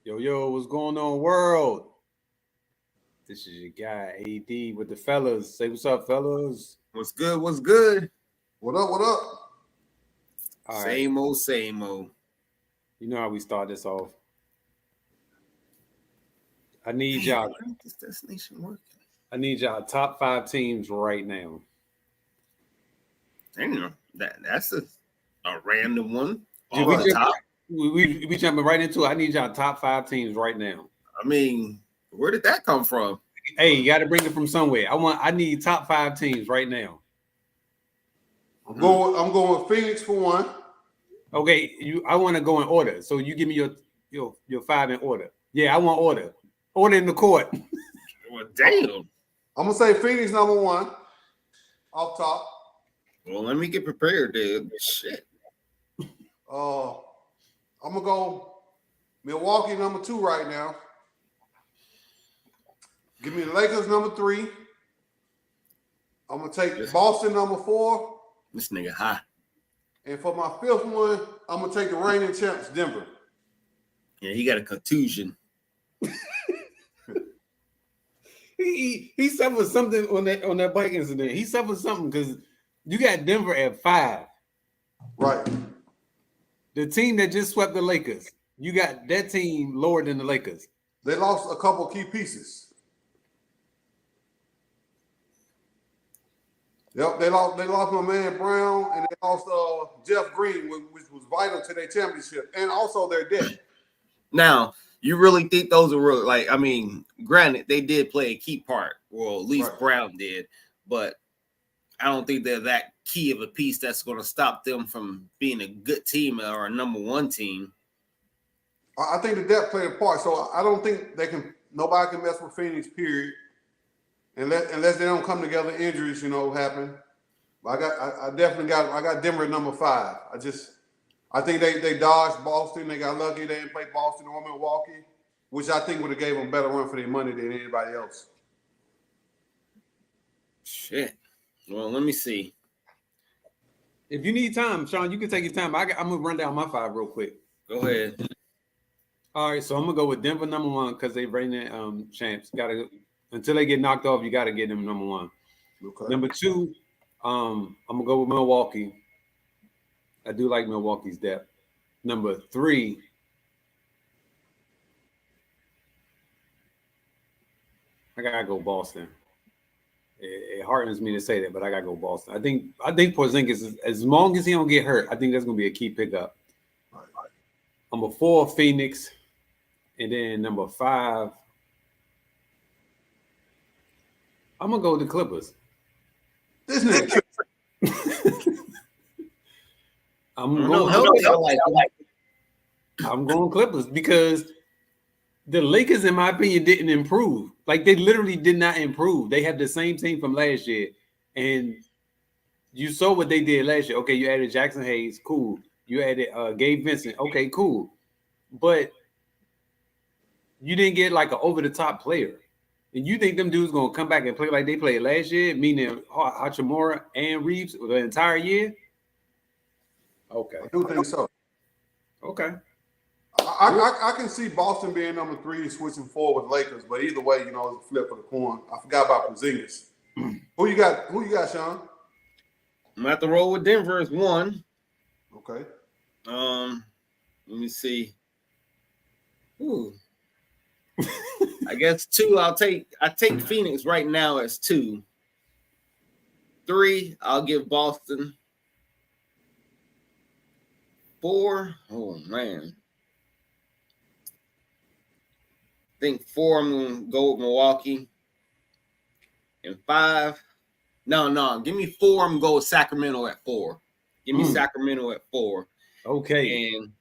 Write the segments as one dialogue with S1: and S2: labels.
S1: Yo, what's going on, world? This is your guy, AD, with the fellas. Say what's up, fellas.
S2: What's good? What's good?
S3: What up? What up?
S1: All right,
S2: Same old, same old.
S1: you know how we start this off. I need
S2: Damn,
S1: y'all.
S2: why ain't this destination working?
S1: I need y'all top 5 teams right now.
S2: Damn, that's a random one.
S1: Dude,
S2: Off the top.
S1: we jumping right into it. I need y'all top 5 teams right now.
S2: I mean, where did that come from?
S1: Hey, you got to bring it from somewhere. I need top 5 teams right now.
S3: I'm going with Phoenix for one.
S1: Okay, I want to go in order. So you give me your 5 in order. Yeah, I want order. Order in the court.
S2: Well, damn.
S3: I'm gonna say Phoenix number one, off top.
S2: Well, let me get prepared, dude. Shit.
S3: I'm gonna go Milwaukee number 2 right now. Give me the Lakers number 3. I'm gonna take Boston number 4,
S2: This nigga high.
S3: and for my 5th one, I'm gonna take the reigning champs, Denver.
S2: Yeah, he got a contusion.
S1: He suffered something on that bike incident. He suffered something because you got Denver at 5.
S3: Right.
S1: The team that just swept the Lakers, you got that team lower than the Lakers.
S3: They lost a couple key pieces. Yep, they lost my man Brown, and they lost Jeff Green, which was vital to their championship, and also their depth.
S2: Now, you really think those are real? Like, I mean, granted, they did play a key part. Well, at least
S3: Right.
S2: Brown did, but I don't think they're that key of a piece that's going to stop them from being a good team or a number one team.
S3: I think the depth played a part, so I don't think nobody can mess with Phoenix, period. Unless they don't come together, injuries, happen. But I definitely got Denver at number 5. I think they dodged Boston. They got lucky they didn't play Boston or Milwaukee, which I think would have gave them a better run for their money than anybody else.
S2: Shit. Well, let me see.
S1: If you need time, Sean, you can take your time. I'm gonna run down my 5 real quick.
S2: Go ahead.
S1: All right, so I'm gonna go with Denver number 1 because they reigning champs. Until they get knocked off, you gotta get them number 1.
S3: Okay.
S1: Number 2, I'm gonna go with Milwaukee. I do like Milwaukee's depth. Number 3, I gotta go Boston. It hardens me to say that, but I gotta go Boston. I think Porzingis, as long as he don't get hurt, I think that's gonna be a key pickup.
S3: Right.
S1: Number 4, Phoenix, and then number 5, I'm gonna go with the Clippers.
S3: This nigga.
S1: I'm going Clippers because the Lakers, in my opinion, didn't improve. Like, they literally did not improve. They have the same team from last year, and you saw what they did last year. Okay, you added Jackson Hayes, cool. You added Gabe Vincent, okay, cool. But you didn't get like an over-the-top player. And you think them dudes gonna come back and play like they played last year, meaning Hachimura and Reeves the entire year? Okay.
S3: I do think so.
S1: Okay.
S3: I can see Boston being number 3 and switching forward with Lakers, but either way, it's a flip of the coin. I forgot about Porzingis. Who you got, Sean?
S2: I'm at the roll with Denver as 1.
S3: Okay.
S2: Let me see. Ooh. I guess 2. I take Phoenix right now as 2. 3, I'll give Boston. 4, oh man. I think 4, I'm gonna go with Milwaukee. And 5, no, give me 4. I'm gonna go with Sacramento at 4. Give me Sacramento at 4.
S1: Okay.
S2: And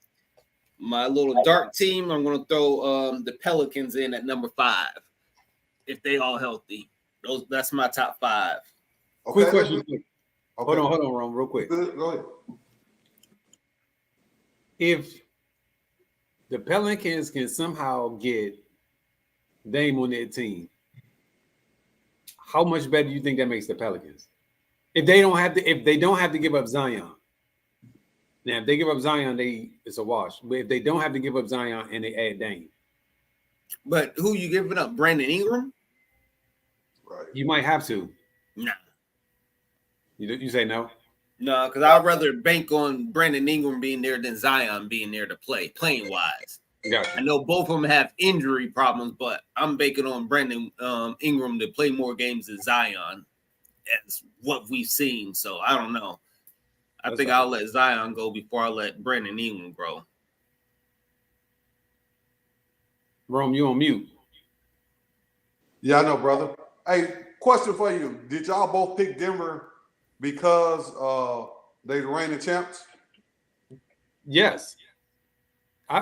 S2: my little dark team, I'm gonna throw the Pelicans in at number 5. If they all healthy. That's my top 5.
S3: Okay.
S1: Quick question.
S3: Okay.
S1: Hold on, Ron, real quick.
S3: Go ahead.
S1: If the Pelicans can somehow get Dame on their team, how much better do you think that makes the Pelicans? If they don't have to give up Zion. Now, if they give up Zion, it's a wash. But if they don't have to give up Zion and they add Dame,
S2: But who you giving up? Brandon Ingram?
S3: Right.
S1: You might have to.
S2: Nah.
S1: You say no?
S2: No, because I'd rather bank on Brandon Ingram being there than Zion being there to play, playing wise.
S1: Gotcha.
S2: I know both of them have injury problems, but I'm banking on Brandon Ingram to play more games than Zion. That's what we've seen. So I don't know. I think I'll let Zion go before I let Brandon Ingram grow.
S1: Rome, you on mute.
S3: Yeah, I know, brother. Hey, question for you. Did y'all both pick Denver because they the reigning champs?
S1: Yes.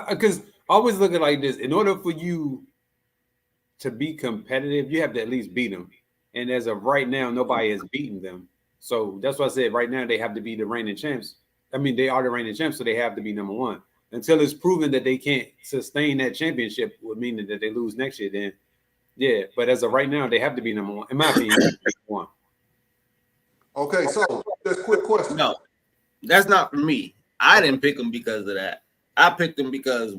S1: Because I always look at it like this. In order for you to be competitive, you have to at least beat them. And as of right now, nobody has beaten them. So that's why I said right now they have to be the reigning champs. I mean, they are the reigning champs, so they have to be number one. Until it's proven that they can't sustain that championship, would mean that they lose next year, then yeah. But as of right now, they have to be number one. In my opinion, number one.
S3: Okay, so just quick question.
S2: No, that's not for me. I didn't pick them because of that. I picked them because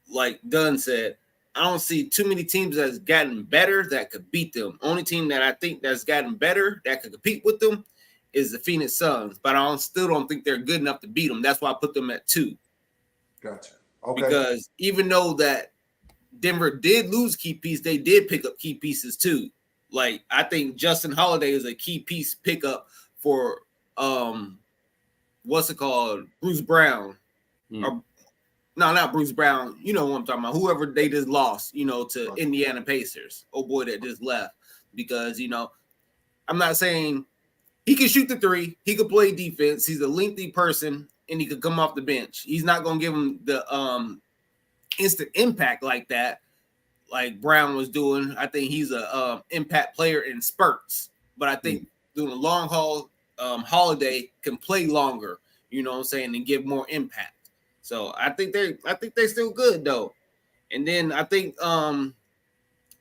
S2: like Dunn said, I don't see too many teams that's gotten better that could beat them. Only team that I think that's gotten better that could compete with them is the Phoenix Suns, but I still don't think they're good enough to beat them. That's why I put them at 2.
S3: Gotcha. Okay.
S2: Because even though that Denver did lose key piece, they did pick up key pieces too. Like I think Justin Holiday is a key piece pickup for what's it called? Bruce Brown. Or, no, not Bruce Brown. You know what I'm talking about. Whoever they just lost, to Indiana Pacers. Oh boy, that just left. Because, I'm not saying he can shoot the 3. He could play defense. He's a lengthy person, and he could come off the bench. He's not going to give him the instant impact like that, like Brown was doing. I think he's a impact player in spurts. But I think doing a long haul, Holiday can play longer, you know what I'm saying, and give more impact. So I think they're still good though. And then I think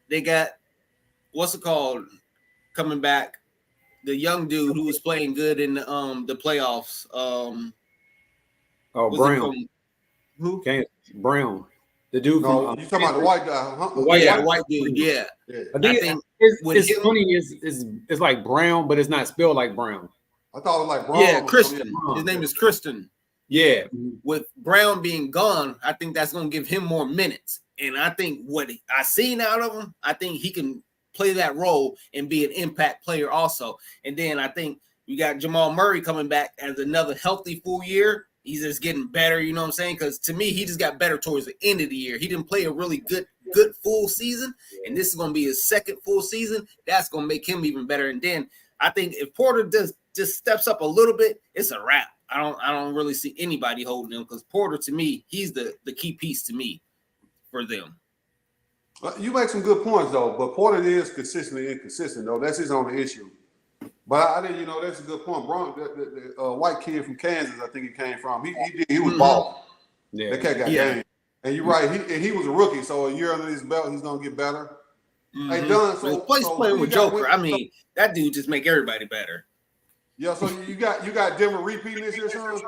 S2: they got what's it called coming back, the young dude who was playing good in the playoffs.
S1: Brown.
S2: Who?
S1: Brown. The dude
S3: No,
S1: from
S3: you talking about the white guy, huh?
S2: The white dude, yeah.
S1: I think it's funny. It's like Brown, but it's not spelled like Brown.
S3: I thought it was like Brown.
S2: Yeah, Christian. His name is Christian.
S1: Yeah.
S2: With Brown being gone, I think that's going to give him more minutes. And I think what I seen out of him, I think he can play that role and be an impact player also. And then I think we got Jamal Murray coming back as another healthy full year. He's just getting better, you know what I'm saying? Because to me, he just got better towards the end of the year. He didn't play a really good full season, and this is going to be his second full season. That's going to make him even better. And then I think if Porter just steps up a little bit, it's a wrap. I don't really see anybody holding him because Porter, to me, he's the key piece to me for them.
S3: You make some good points though, but Porter is consistently inconsistent though. That's his only issue. But I didn't, that's a good point. The white kid from Kansas, I think he came from. He was balling.
S1: Yeah.
S3: That cat got game. And you're right. He was a rookie, so a year under his belt, he's gonna get better.
S2: Mm-hmm.
S3: Hey, Dunn, so
S2: playing with Joker. I mean, that dude just make everybody better.
S3: Yeah. So you got Denver repeating this year, son?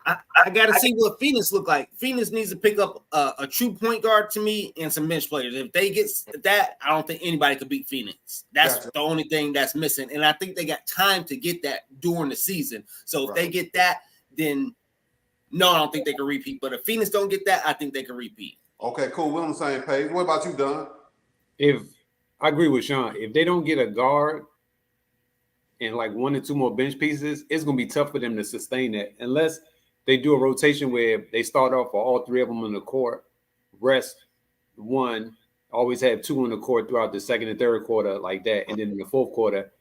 S2: I got to see what Phoenix look like. Phoenix needs to pick up a true point guard to me and some bench players. If they get that, I don't think anybody could beat Phoenix. That's the only thing that's missing. And I think they got time to get that during the season. So if they get that, then no, I don't think they can repeat. But if Phoenix don't get that, I think they can repeat.
S3: Okay, cool. We're on the same page. What about you, Don?
S1: If I agree with Sean, if they don't get a guard and like 1 or 2 more bench pieces, it's going to be tough for them to sustain that unless they do a rotation where they start off for all 3 of them on the court, rest 1, always have 2 on the court throughout the second and third quarter like that, and then in the fourth quarter,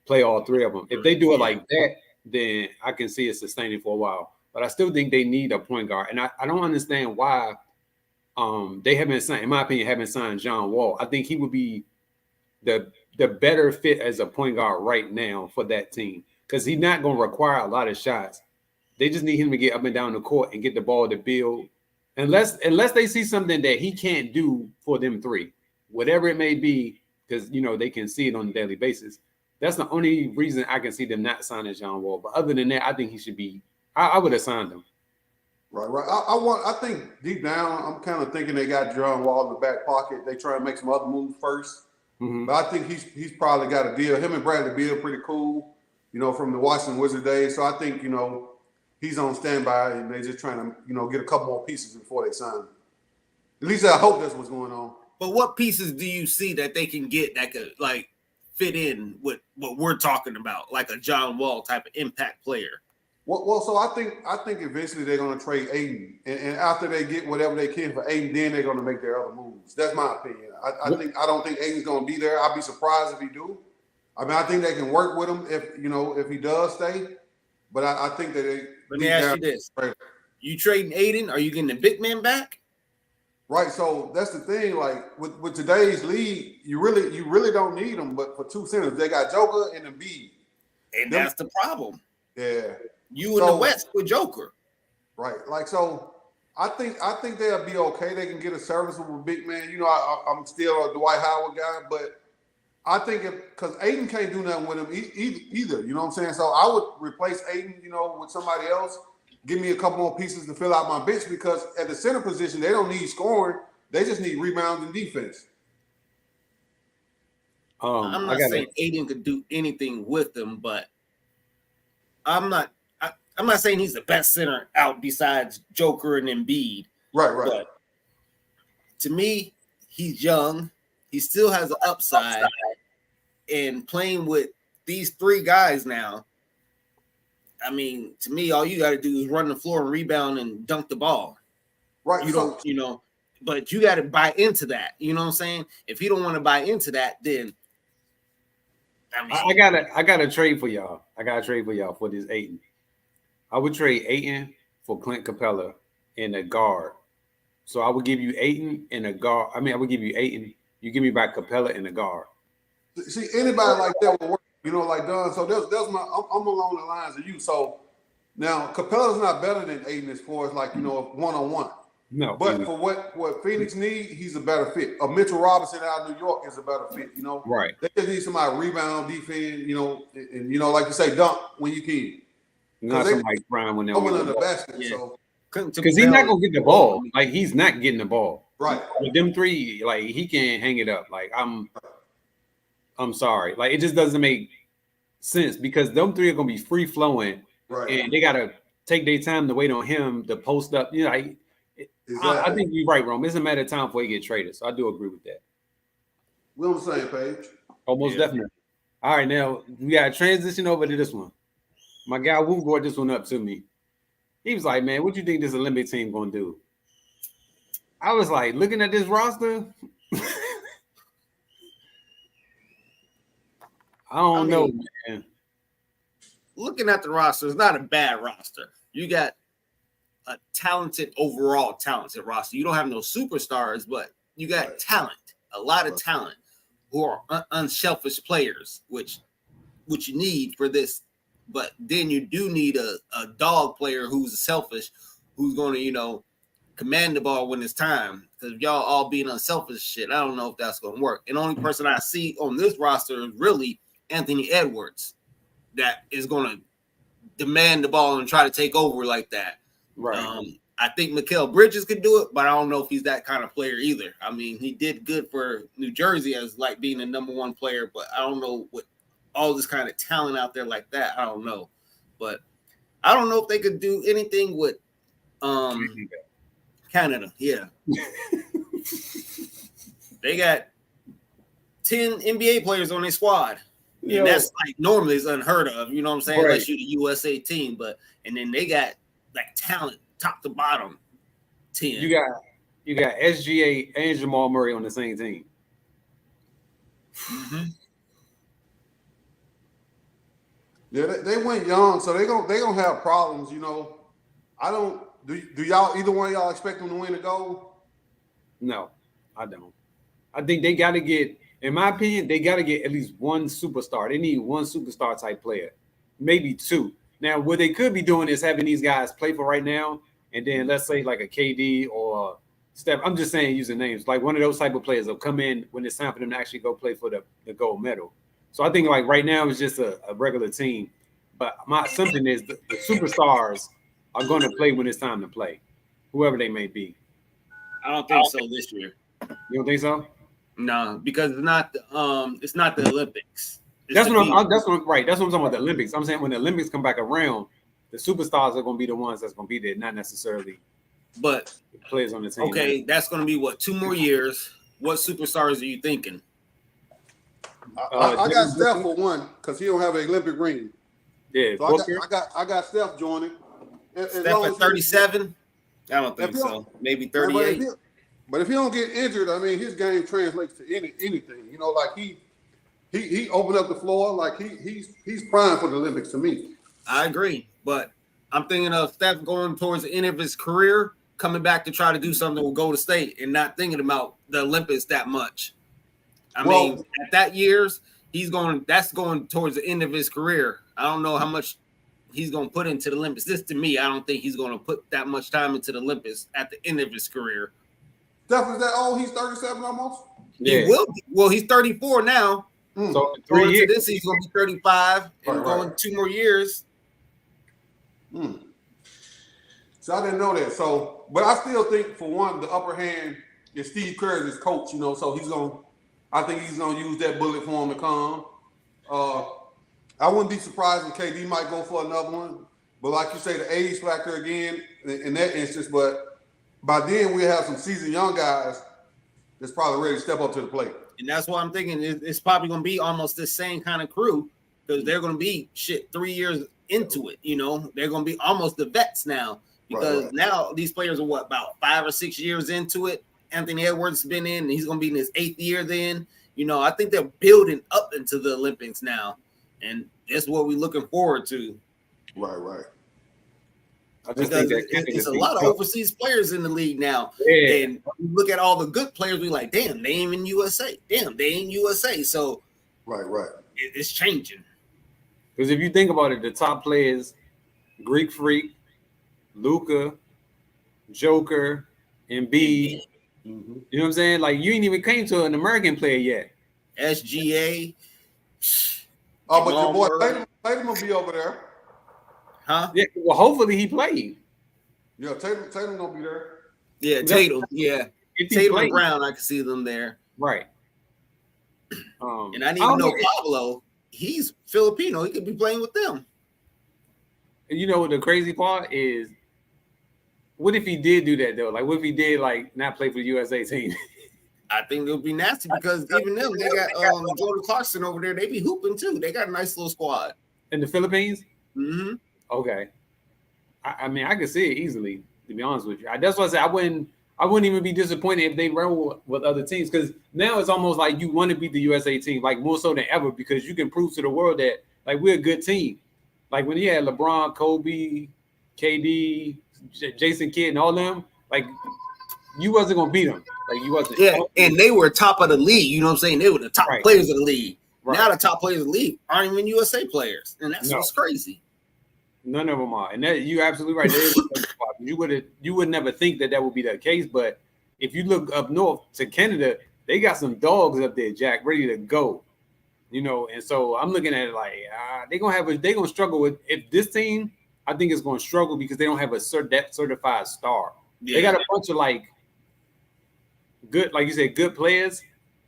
S1: play all 3 of them. If they do it like that, then I can see it sustaining for a while. But I still think they need a point guard, and I don't understand why they haven't signed, in my opinion, haven't signed John Wall. I think he would be the better fit as a point guard right now for that team because he's not going to require a lot of shots. They just need him to get up and down the court and get the ball to build. Unless they see something that he can't do for them 3, whatever it may be, because, they can see it on a daily basis. That's the only reason I can see them not signing John Wall. But other than that, I think he should be – I would have signed him.
S3: Right. I think deep down, I'm kind of thinking they got John Wall in the back pocket. They try to make some other moves first.
S1: Mm-hmm.
S3: But I think he's probably got a deal. Him and Bradley Beal pretty cool, from the Washington Wizards days. So I think, he's on standby and they're just trying to, get a couple more pieces before they sign him. At least I hope that's what's going on.
S2: But what pieces do you see that they can get that could fit in with what we're talking about, like a John Wall type of impact player?
S3: Well, so I think eventually they're going to trade Aiden, and after they get whatever they can for Aiden, then they're going to make their other moves. That's my opinion. I don't think Aiden's going to be there. I'd be surprised if he do. I mean, I think they can work with him if he does stay. But I think that they.
S2: Let me ask you this: you trading Aiden? Are you getting the big man back?
S3: Right. So that's the thing. Like with today's league, you really don't need them. But for two centers, they got Joker and Embiid,
S2: and that's the problem.
S3: Yeah.
S2: You in the West with Joker.
S3: Right. So I think they'll be okay. They can get a serviceable big man. I'm still a Dwight Howard guy, but I think because Aiden can't do nothing with him either. You know what I'm saying? So I would replace Aiden, with somebody else. Give me a couple more pieces to fill out my bench because at the center position, they don't need scoring. They just need rebounds and defense.
S2: I'm not saying Aiden could do anything with them, but I'm not saying he's the best center out besides Joker and Embiid.
S3: Right.
S2: But to me, he's young. He still has an upside. And playing with these three guys now, I mean, to me, all you got to do is run the floor and rebound and dunk the ball.
S3: Right.
S2: But you got to buy into that. You know what I'm saying? If you don't want to buy into that, then
S1: I gotta trade for y'all. I gotta trade for y'all for this Ayton. I would trade Ayton for Clint Capella in a guard. So I would give you Ayton in a guard. I would give you Ayton. You give me back Capella in a guard.
S3: See, anybody like that would work. Like Don. So that's I'm along the lines of you. So now Capella's not better than Ayton as far as one-on-one.
S1: No.
S3: But for what Phoenix need, he's a better fit. A Mitchell Robinson out of New York is a better fit.
S1: Right.
S3: They just need somebody rebound, defend. And like you say, dunk when you can.
S1: Not somebody crying when they're
S3: in the basket.
S2: Yeah.
S3: So
S1: because he's not gonna get the ball. Like he's not getting the ball.
S3: Right.
S1: With them three, he can't hang it up. Like I'm sorry. Like it just doesn't make sense because them three are gonna be free flowing,
S3: right?
S1: And they gotta take their time to wait on him to post up. Exactly. I think you're right, Rome. It's a matter of time before he get traded. So I do agree with that.
S3: We're on the same page.
S1: Almost definitely. All right, now we gotta transition over to this one. My guy Wu brought this one up to me. He was like, "Man, what you think this Olympic team gonna do?" I was like, looking at this roster. I don't know, man.
S2: Looking at the roster, it's not a bad roster. You got a overall talented roster. You don't have no superstars, but you got talent, a lot of talent, who are unselfish players, which you need for this. But then you do need a dog player who's selfish, who's going to, command the ball when it's time. Because if y'all all being unselfish shit, I don't know if that's going to work. And the only person I see on this roster is really Anthony Edwards that is going to demand the ball and try to take over like that.
S1: Right.
S2: I think Mikal Bridges could do it, but I don't know if he's that kind of player either. I mean, he did good for New Jersey as being the number one player, but I don't know what all this kind of talent out there like that. I don't know. But I don't know if they could do anything with Canada. Yeah. They got 10 NBA players on their squad. And that's normally is unheard of, you know what I'm saying? Right. Unless you're the USA team, and then they got talent top to bottom 10.
S1: You got SGA and Jamal Murray on the same team.
S2: Mm-hmm.
S3: Yeah, they went young, so they gonna have problems. I don't. Do y'all either one of y'all expect them to win the gold?
S1: No, I don't. I think they got to get. In my opinion, they got to get at least one superstar. They need one superstar type player, maybe two. Now, what they could be doing is having these guys play for right now, and then let's say like a KD or Steph. I'm just saying using names. Like one of those type of players will come in when it's time for them to actually go play for the gold medal. So I think right now it's just a regular team. But my assumption is the superstars are going to play when it's time to play, whoever they may be.
S2: I don't think so this year.
S1: You don't think so?
S2: No, because it's not the Olympics.
S1: That's what I'm talking about, the Olympics. I'm saying when the Olympics come back around, the superstars are going to be the ones that's going to be there, not necessarily
S2: but
S1: the players on the team.
S2: Okay, that's going to be what, 2 more years. What superstars are you thinking?
S3: I got Steph for one because he don't have an Olympic ring.
S1: Yeah,
S3: so I got Steph joining.
S2: Steph at 37? I don't think so. Maybe 38.
S3: But if he don't get injured, I mean, his game translates to anything. You know, like he opened up the floor, like he's primed for the Olympics to me.
S2: I agree, but I'm thinking of Steph going towards the end of his career, coming back to try to do something with Golden State, and not thinking about the Olympics that much. I mean, at that years, that's going towards the end of his career. I don't know how much he's going to put into the Olympics. This, to me, I don't think he's going to put that much time into the Olympics at the end of his career.
S3: Steph is that old? He's 37 almost?
S2: Yeah. He will be. Well, he's 34 now.
S1: So in 3 years.
S2: This he's going to be 35 and going 2 more years.
S3: So I didn't know that. So, but I still think, for one, the upper hand is Steve Kerr, his coach, you know, so I think he's going to use that bullet for him to come. I wouldn't be surprised if KD might go for another one. But like you say, the age factor again in that instance. But by then, we'll have some seasoned young guys that's probably ready to step up to the plate.
S2: And that's why I'm thinking it's probably going to be almost the same kind of crew, because they're going to be 3 years into it. You know, they're going to be almost the vets now, because now these players are about 5 or 6 years into it. Anthony Edwards has been in, and he's going to be in his 8th year then. You know, I think they're building up into the Olympics now, and that's what we're looking forward to.
S3: Right.
S2: Because it's a lot of overseas players in the league now.
S1: Yeah.
S2: And we look at all the good players, we're like, damn, they ain't in USA. Damn, they ain't USA. So
S3: right.
S2: It's changing.
S1: Because if you think about it, the top players, Greek Freak, Luka, Joker, Embiid, you know what I'm saying? Like, you ain't even came to an American player yet.
S2: SGA.
S3: Oh, but your boy Tatum will be over there.
S2: Huh?
S1: Yeah, well, hopefully he played.
S3: Yeah, Tatum gonna be there.
S2: Yeah, Tatum. Yeah. Tatum and Brown, I can see them there.
S1: Right.
S2: And I didn't even know Pablo. He's Filipino. He could be playing with them.
S1: And you know what the crazy part is? What if he did do that though? Like, what if he did not play for the USA team?
S2: I think it would be nasty, because even them, they got Jordan Clarkson over there. They be hooping too. They got a nice little squad.
S1: In the Philippines?
S2: Mm-hmm.
S1: Okay. I mean, I could see it easily, to be honest with you. That's why I said I wouldn't even be disappointed if they roll with other teams, because now it's almost like you want to beat the USA team, like more so than ever, because you can prove to the world that like we're a good team. Like when you had LeBron, Kobe, KD, Jason Kidd, and all them, like you wasn't gonna beat them. Like you wasn't.
S2: Yeah, and they were top of the league. You know what I'm saying? They were the top players of the league. Right. Now the top players of the league aren't even USA players, and that's what's crazy.
S1: None of them are, and that you're absolutely right. You would never think that would be the case, but if you look up north to Canada, they got some dogs up there, Jack, ready to go. You know, and so I'm looking at it like they're gonna struggle with if this team. I think it's gonna struggle because they don't have that certified star. Yeah. They got a bunch of like good, like you said, good players,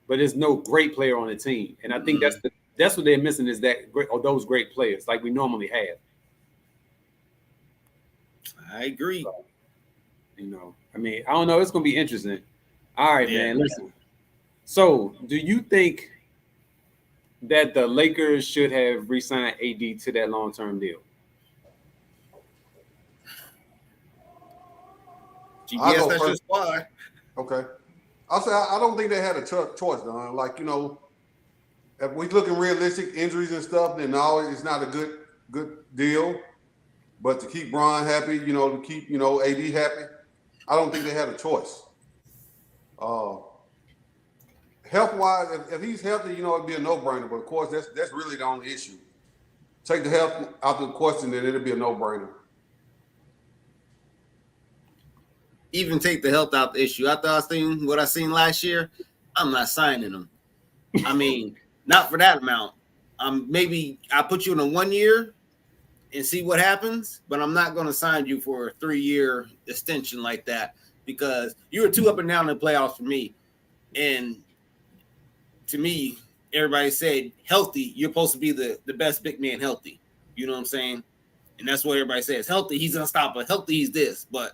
S1: but there's no great player on the team, and I think that's what they're missing is that great or those great players like we normally have.
S2: I agree.
S1: So, you know, I mean, I don't know. It's gonna be interesting. All right, man. Listen. So, do you think that the Lakers should have re-signed AD to that long-term deal?
S2: GPS, that's your squad.
S3: Okay. I'll say I don't think they had a choice, Don. Like, you know, if we looking realistic injuries and stuff, then no, it's not a good deal. But to keep Bron happy, you know, to keep, you know, AD happy, I don't think they had a choice. Health-wise, if he's healthy, you know, it'd be a no-brainer. But of course, that's really the only issue. Take the health out of the question, then it'll be a no-brainer.
S2: Even take the health out the issue. After I seen what I seen last year, I'm not signing them. I mean, not for that amount. Maybe I put you in a 1 year, and see what happens. But I'm not going to sign you for a 3-year extension like that because you were too up and down in the playoffs for me. And to me, everybody said healthy. You're supposed to be the best big man healthy. You know what I'm saying? And that's what everybody says. Healthy, he's unstoppable. Healthy, he's this. But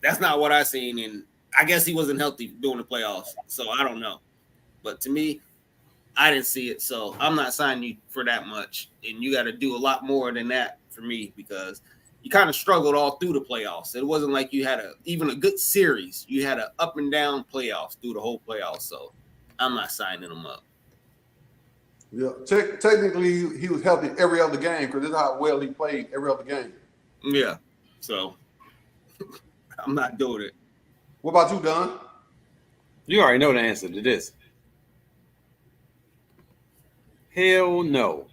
S2: that's not what I seen. And I guess he wasn't healthy during the playoffs. So I don't know. But to me, I didn't see it. So I'm not signing you for that much. And you got to do a lot more than that for me because you kind of struggled all through the playoffs. It wasn't like you had even a good series. You had an up and down playoffs through the whole playoffs. So I'm not signing him up.
S3: Yeah, technically he was healthy every other game because this is how well he played every other game.
S2: Yeah, so I'm not doing it.
S3: What about you, Don?
S1: You already know the answer to this. Hell no.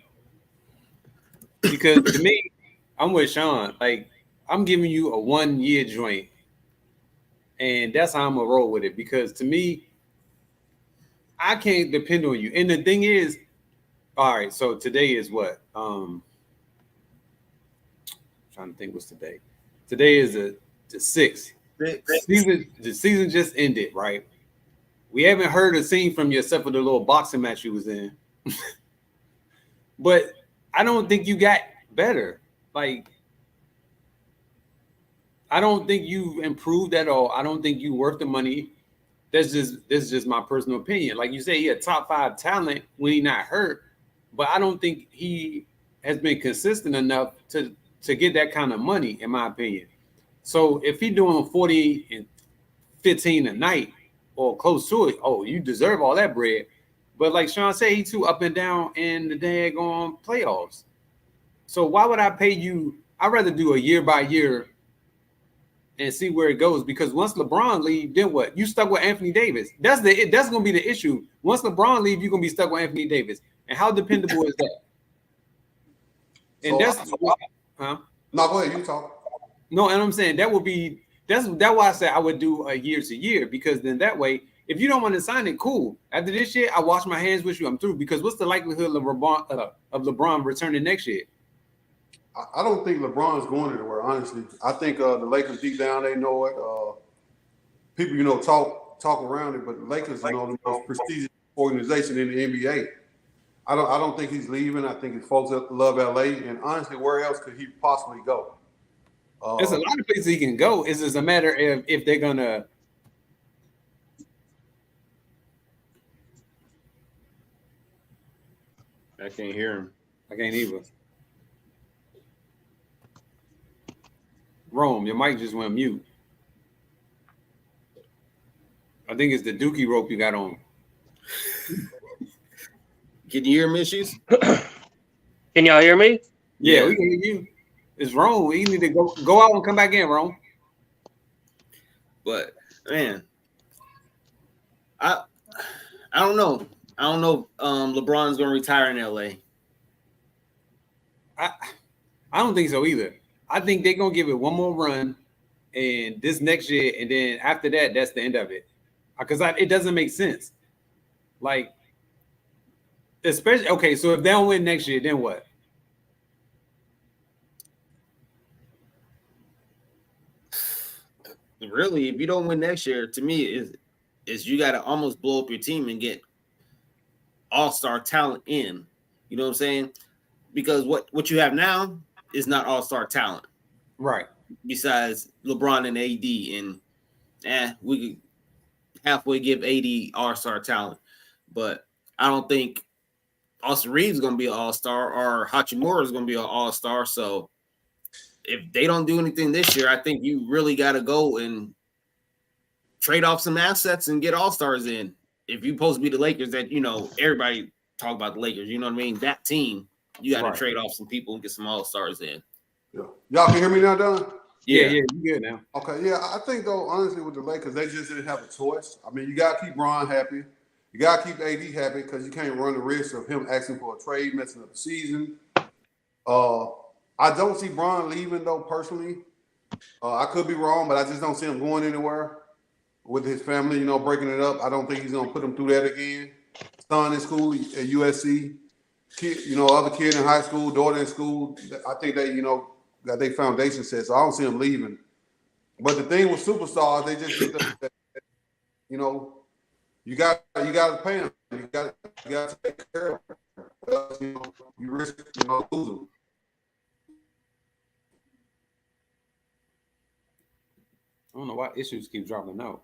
S1: Because to me, I'm with Sean. Like, I'm giving you a 1-year joint. And that's how I'm going to roll with it. Because to me, I can't depend on you. And the thing is, all right, so today is what? Trying to think what's today. Today is the 6th. The season just ended, right? We haven't heard a scene from you except for the little boxing match you was in. But I don't think you got better. Like, I don't think you improved at all. I don't think you worth the money. This is just my personal opinion. Like you say, he a top 5 talent when he not hurt, but I don't think he has been consistent enough to get that kind of money, in my opinion. So if he doing 40 and 15 a night or close to it, oh, you deserve all that bread. But like Sean said, he too up and down in the daggone playoffs. So why would I pay you? I'd rather do a year by year and see where it goes. Because once LeBron leave, then what? You stuck with Anthony Davis. That's gonna be the issue. Once LeBron leave, you're gonna be stuck with Anthony Davis. And how dependable is that? And huh?
S3: No, go ahead, you talk.
S1: No, and I'm saying that's why I said I would do a year to year, because then that way, if you don't want to sign it, cool. After this year, I wash my hands with you. I'm through. Because what's the likelihood of LeBron returning next year?
S3: I don't think LeBron's going anywhere, honestly. I think the Lakers deep down, they know it. People, talk around it, but the Lakers are the most prestigious organization in the NBA. I don't think he's leaving. I think his folks love LA. And honestly, where else could he possibly go?
S1: There's a lot of places he can go. It's just a matter of if they're gonna.
S2: I can't hear him.
S1: I can't either. Rome, your mic just went mute. I think it's the dookie rope you got on.
S2: Can you hear Mishies?
S4: Can y'all hear me?
S1: Yeah, we can hear you. It's Rome. You need to go out and come back in, Rome.
S2: But man, I don't know. I don't know. LeBron's gonna retire in LA.
S1: I don't think so either. I think they're gonna give it one more run, and this next year, and then after that, that's the end of it. Because it doesn't make sense. Like, especially so if they don't win next year, then what?
S2: Really, if you don't win next year, to me, is you got to almost blow up your team and get all-star talent in. You know what I'm saying? Because what you have now is not all-star talent,
S1: right?
S2: Besides LeBron and AD, and we could halfway give AD all-star talent, but I don't think Austin Reeves is going to be an all-star or Hachimura is going to be an all-star. So if they don't do anything this year, I think you really got to go and trade off some assets and get all-stars in. If you're supposed to be the Lakers that, everybody talk about the Lakers, you know what I mean? That team, you got to trade off some people and get some all-stars in.
S3: Yeah. Y'all can hear me now, Don?
S1: Yeah, you good now.
S3: Okay, yeah, I think, though, honestly, with the Lakers, they just didn't have a choice. I mean, you got to keep Bron happy. You got to keep AD happy because you can't run the risk of him asking for a trade, messing up the season. I don't see Bron leaving, though, personally. I could be wrong, but I just don't see him going anywhere with his family, breaking it up. I don't think he's going to put him through that again. Son in school at USC. kid, other kid in high school, daughter in school. I think they, got their foundation set. So I don't see them leaving. But the thing with superstars, they just get you got to pay them. You got to take care of them. You risk, losing.
S1: I don't know why issues keep dropping out.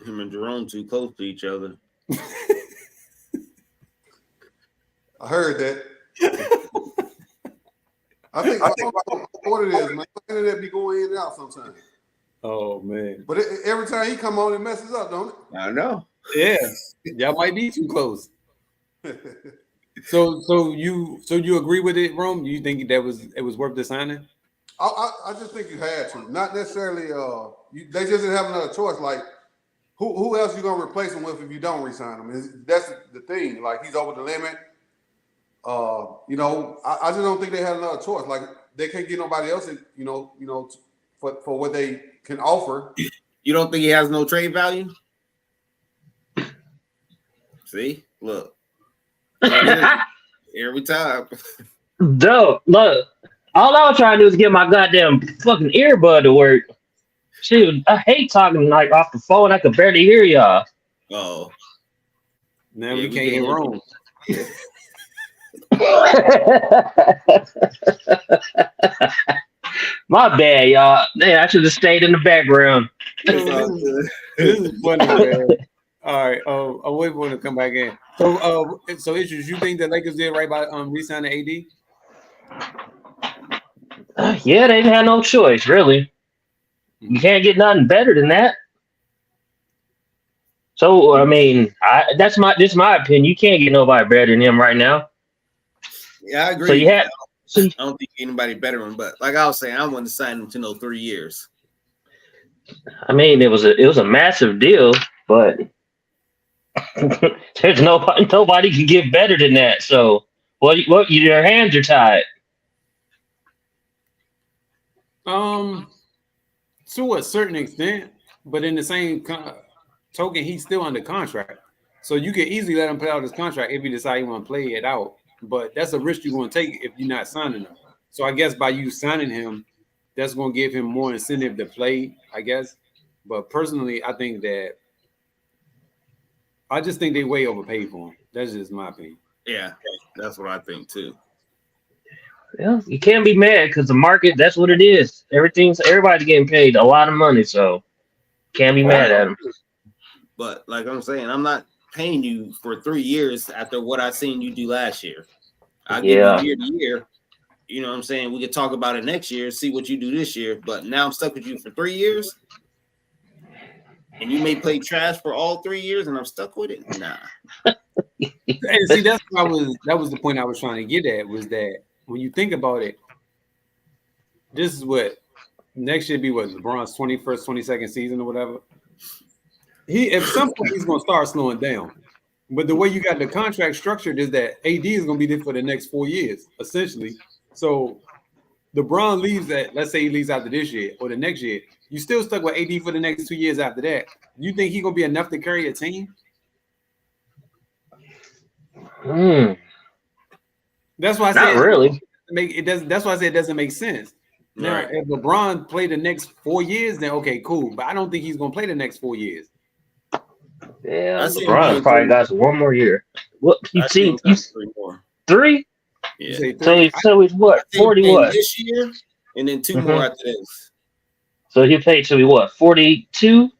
S2: Him and Jerome too close to each other.
S3: I heard that. I think what it is, man. Internet be going in and out sometimes.
S1: Oh man!
S3: But every time he come on, it messes up, don't it?
S2: I know.
S1: Yeah, y'all might be too close. So you agree with it, Rome? You think it was worth the signing?
S3: I just think you had to, not necessarily. They just didn't have another choice. Like, who else you gonna replace him with if you don't re-sign him? That's the thing. Like, he's over the limit. I just don't think they had another choice. Like, they can't get nobody else, for what they can offer.
S2: You don't think he has no trade value? See, look, every time.
S4: Dope. Look, all I was trying to do is get my goddamn fucking earbud to work. Shoot, I hate talking like off the phone. I could barely hear y'all.
S2: Oh,
S1: now we can't hear Rome.
S4: My bad, y'all. Man, I should have stayed in the background.
S1: This is funny, man. All right. I'll wait for him to come back in. So issues. You think the Lakers did right by re-signing AD?
S4: Yeah, they didn't have no choice, really. You can't get nothing better than that. So I mean, this is my opinion. You can't get nobody better than him right now.
S2: Yeah, I agree.
S4: So
S2: I don't think anybody better than him, but like I was saying, I want to sign him to 3 years.
S4: I mean, it was a massive deal, but there's nobody can get better than that. So what your hands are tied.
S1: To a certain extent, but in the same token, he's still under contract. So you can easily let him play out his contract if you decide you want to play it out. But that's a risk you're going to take if you're not signing him. So I guess by you signing him, that's going to give him more incentive to play, I guess. But personally, I just think they way overpaid for him. That's just my opinion.
S2: Yeah, that's what I think too.
S4: Yeah, you can't be mad because the market, that's what it is. Everybody's getting paid a lot of money, so can't be mad at them.
S2: But like I'm saying, I'm not paying you for 3 years after what I seen you do last year. I'll give you year to year. You know what I'm saying? We could talk about it next year, see what you do this year. But now I'm stuck with you for 3 years. And you may play trash for all 3 years, and I'm stuck with it. Nah.
S1: And see, that was the point I was trying to get at, was that when you think about it, this is what next year be LeBron's 21st, 22nd season or whatever. At some point he's gonna start slowing down. But the way you got the contract structured is that AD is gonna be there for the next 4 years, essentially. So LeBron leaves let's say he leaves after this year or the next year, you still stuck with AD for the next 2 years after that. You think he's gonna be enough to carry a team? That's why I said
S4: not really.
S1: That's why I said it doesn't make sense. Now,
S2: Right.
S1: if LeBron play the next 4 years, then okay, cool. But I don't think he's gonna play the next 4 years.
S4: Yeah,
S2: I see
S4: LeBron
S2: him
S4: probably
S2: playing
S4: got one more year. What you
S2: I
S4: see?
S2: think that's 3 more.
S4: 3?
S1: You
S2: Yeah.
S1: say
S4: So
S1: three?
S4: he's what?
S2: I think
S4: 40
S2: playing
S4: what?
S2: this year, and then 2 more after this.
S4: So he paid to be what? 42?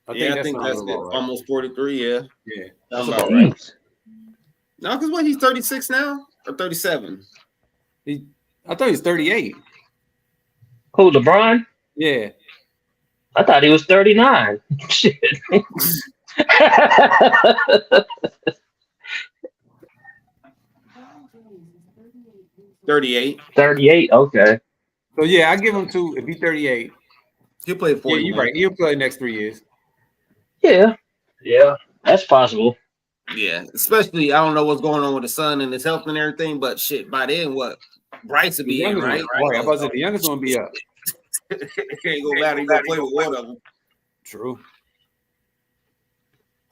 S1: I
S2: I think
S1: sounds
S2: that's
S1: about right.
S2: almost 43. Yeah,
S1: Yeah.
S2: that's
S1: That's
S2: about
S1: about
S2: right.
S4: Jeez.
S2: No, because what, he's 36 now or 37?
S1: I thought he was 38.
S4: Who, LeBron?
S1: Yeah.
S4: I thought he was 39. Shit.
S2: 38.
S4: 38. Okay.
S1: So yeah, I give him 2. If he's 38,
S2: He'll play 40.
S1: yeah, you're right. He'll play the next 3 years.
S4: Yeah. Yeah. That's possible.
S2: Yeah, especially I don't know what's going on with the son and his health and everything, but shit, by then what? Bryce would
S1: The
S2: be in,
S1: youngest
S2: right?
S1: one, right. I'm about to say the youngest one be up.
S2: Can't go back and go play with one of them.
S1: True.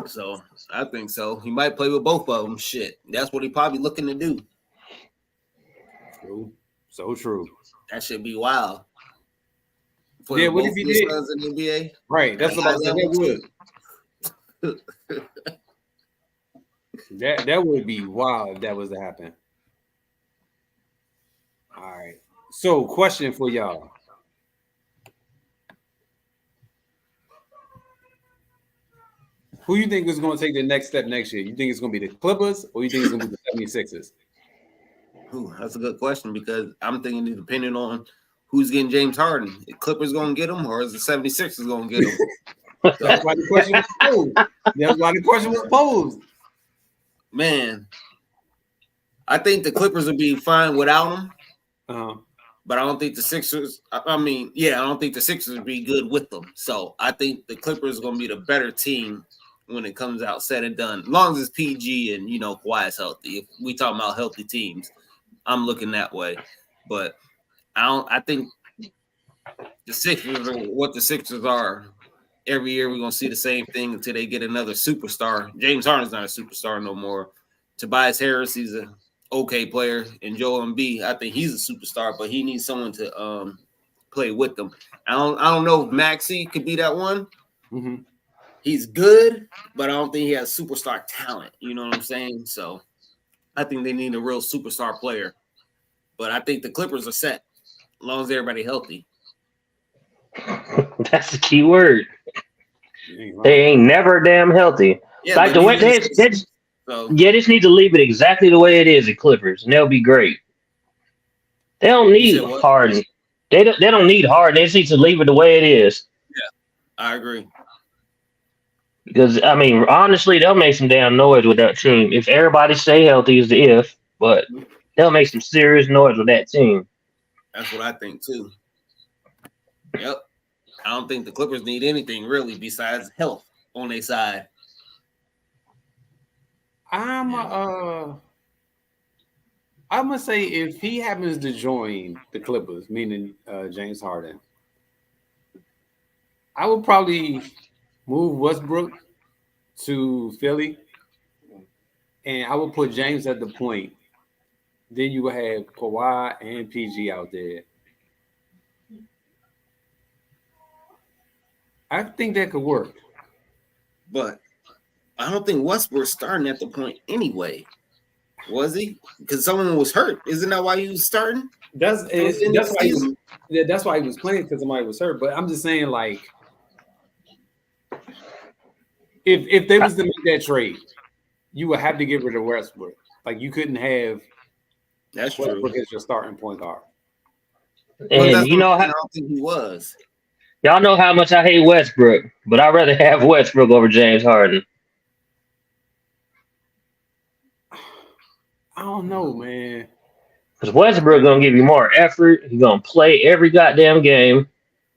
S2: So I think so. He might play with both of them. Shit, that's what he probably looking to do.
S1: True. So true.
S2: That should be wild. For
S1: Yeah, what
S2: both
S1: if he
S2: of his
S1: did?
S2: sons in the NBA.
S1: Right. That's what I said. That would. That would be wild if that was to happen. All right. So, question for y'all. Who you think is going to take the next step next year? You think it's going to be the Clippers or you think it's going to be the 76ers?
S2: Ooh, that's a good question because I'm thinking it depending on who's getting James Harden. The Clippers going to get him or is the 76ers going to get him?
S1: That's why the question was posed. That's why the question was posed.
S2: Man, I think the Clippers will be fine without him. But I don't think the Sixers. I don't think the Sixers will be good with them. So I think the Clippers are going to be the better team when it comes out said and done. As long as it's PG and Kawhi's healthy. If we talking about healthy teams, I'm looking that way. But I think the Sixers are what the Sixers are. Every year we're gonna see the same thing until they get another superstar. James Harden's not a superstar no more. Tobias Harris, he's an okay player, and Joel Embiid, I think he's a superstar, but he needs someone to play with them. I don't know if Maxey could be that one.
S1: Mm-hmm.
S2: He's good, but I don't think he has superstar talent. You know what I'm saying? So I think they need a real superstar player. But I think the Clippers are set as long as everybody healthy.
S4: That's the key word. They ain't never damn healthy.
S2: Yeah,
S4: like the way they just need to leave it exactly the way it is at Clippers, and they'll be great. They don't need Harden. They don't need Harden. They just need to leave it the way it is.
S2: Yeah, I agree.
S4: Because honestly, they'll make some damn noise with that team. If everybody stay healthy is the if, but they'll make some serious noise with that team.
S2: That's what I think too. Yep. I don't think the Clippers need anything really besides health on their side.
S1: I'm gonna say if he happens to join the Clippers, meaning James Harden, I would probably move Westbrook to Philly, and I would put James at the point. Then you would have Kawhi and PG out there. I think that could work.
S2: But I don't think Westbrook's starting at the point anyway. Was he? Because someone was hurt. Isn't that why he was starting?
S1: That's why he was playing, because somebody was hurt. But I'm just saying, like, if they was to make that trade, you would have to get rid of Westbrook. Like, you couldn't have Westbrook as your starting point guard.
S4: And
S2: I don't think he was.
S4: Y'all know how much I hate Westbrook, but I'd rather have Westbrook over James Harden.
S1: I don't know, man.
S4: Because Westbrook gonna give you more effort. He's gonna play every goddamn game.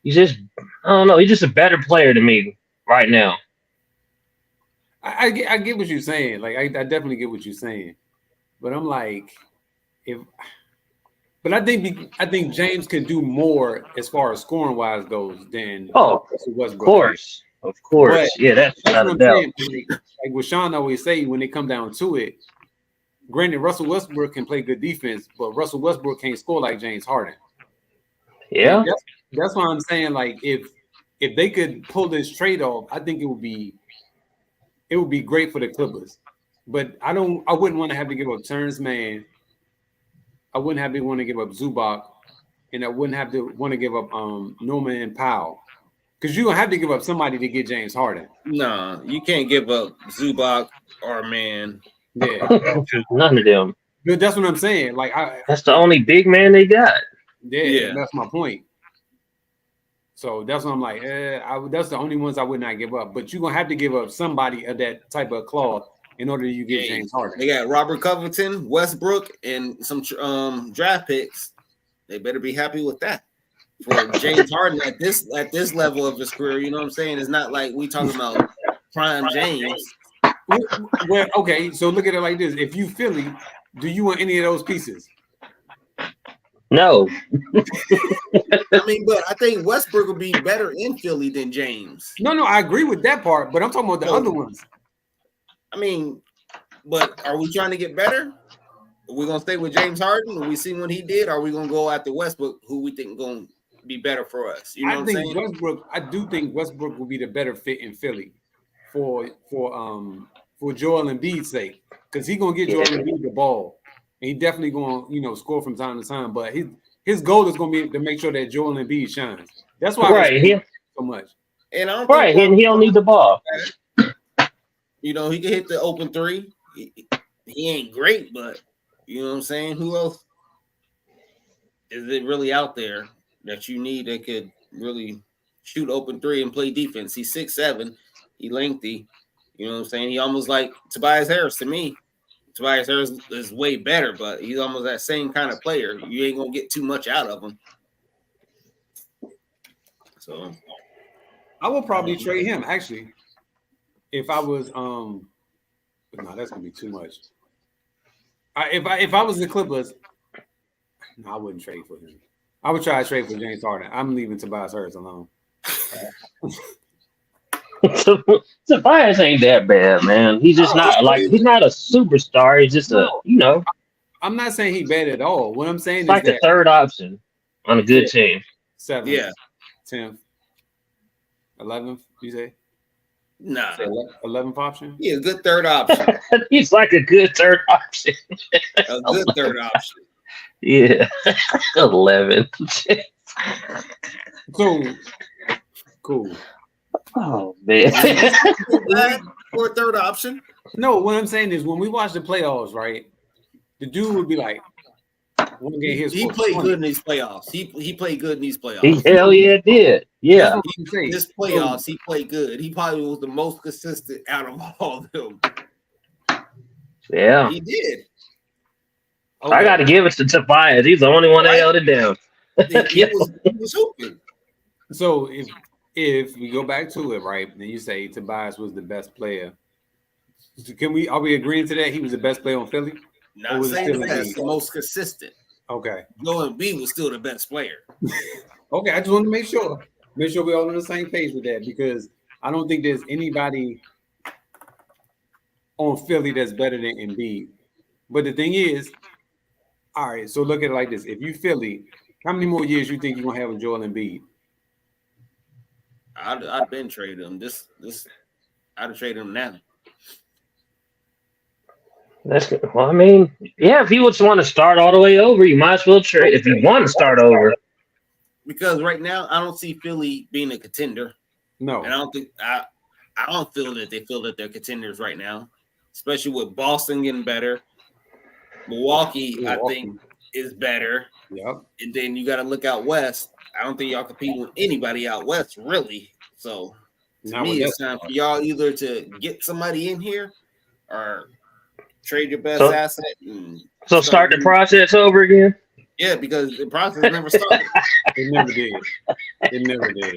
S4: He's just a better player to me right now.
S1: I get what you're saying. Like, I definitely get what you're saying. But I'm like, But I think James could do more as far as scoring wise goes than Westbrook.
S4: Of course. But yeah, that's not a doubt.
S1: Like what Sean always say, when they come down to it, granted, Russell Westbrook can play good defense, but Russell Westbrook can't score like James Harden.
S4: Yeah,
S1: that's why I'm saying, like, if they could pull this trade off, I think it would be great for the Clippers. But I wouldn't want to have to give up Terrence Mann. I wouldn't have to want to give up Zubac, and I wouldn't have to want to give up Norman Powell, because you're gonna have to give up somebody to get James Harden.
S2: No, you can't give up Zubac or Mann.
S1: Yeah,
S4: none of them.
S1: But that's what I'm saying. Like,
S4: that's the only big man they got.
S1: Yeah, that's my point. So that's what I'm like. That's the only ones I would not give up. But you're gonna have to give up somebody of that type of clause in order to get James Harden.
S2: They got Robert Covington, Westbrook, and some draft picks. They better be happy with that. For James Harden at this level of his career, you know what I'm saying? It's not like we talking about prime James.
S1: Well, okay, so look at it like this. If you Philly, do you want any of those pieces?
S4: No.
S2: But I think Westbrook will be better in Philly than James.
S1: No, I agree with that part, but I'm talking about the other ones.
S2: I mean, but are we trying to get better? Are we gonna stay with James Harden? When we see what he did, or are we gonna go after Westbrook, who we think gonna be better for us? You know what I'm saying?
S1: I do think Westbrook will be the better fit in Philly for Joel Embiid's sake, because he's gonna get Joel Embiid the ball, and he definitely gonna score from time to time. But his goal is gonna be to make sure that Joel Embiid shines. That's why I respect him so much.
S2: And I don't
S4: right, and he don't need the ball.
S2: He can hit the open three. He ain't great, but you know what I'm saying? Who else is it really out there that you need that could really shoot open three and play defense? He's 6'7", he lengthy. You know what I'm saying? He almost like Tobias Harris to me. Tobias Harris is way better, but he's almost that same kind of player. You ain't gonna get too much out of him. So
S1: I will probably trade him actually. If I was no, that's gonna be too much. If I was the Clippers, no, I wouldn't trade for him. I would try to trade for James Harden. I'm leaving Tobias Harris alone.
S4: Tobias ain't that bad, man. He's just he's not a superstar. He's just
S1: I'm not saying he's bad at all. What I'm saying is
S4: like the third option on a good team.
S1: 7th, 10th, 11th. You say?
S2: Nah.
S1: 11th option?
S2: Yeah, good third option.
S4: He's like a good third option.
S2: A good third option.
S4: Yeah. 11.
S1: So cool.
S4: Oh man.
S2: For a third option?
S1: No, what I'm saying is when we watch the playoffs, right? The dude would be like,
S2: he played good in these playoffs. He played good in these playoffs.
S4: Hell yeah, did. Yeah.
S2: This playoffs, he played good. He probably was the most consistent out of all of them.
S4: Yeah.
S2: He did.
S4: Okay. I got to give it to Tobias. He's the only one that held it down.
S2: He was hooping.
S1: So if we go back to it, right, then you say Tobias was the best player. Are we agreeing to that? He was the best player on Philly?
S2: Not saying the best, the most consistent.
S1: Okay.
S2: Joel Embiid was still the best player.
S1: Okay, I just want to make sure we're all on the same page with that, because I don't think there's anybody on Philly that's better than Embiid. But the thing is, all right, so look at it like this. If you Philly, how many more years you think you're going to have with Joel Embiid?
S2: I've been traded him. I'd have traded him now.
S4: That's good. Well, I mean, yeah, if you would want to start all the way over, you might as well trade if you want to start over.
S2: Because right now, I don't see Philly being a contender.
S1: No.
S2: And I don't feel that they feel that they're contenders right now, especially with Boston getting better. Milwaukee, I think, is better.
S1: Yep.
S2: And then you got to look out west. I don't think y'all compete with anybody out west, really. So, to me, it's time for y'all either to get somebody in here or trade your best asset.
S4: So start the process over again?
S2: Yeah, because the process never started.
S1: It never did. It never did.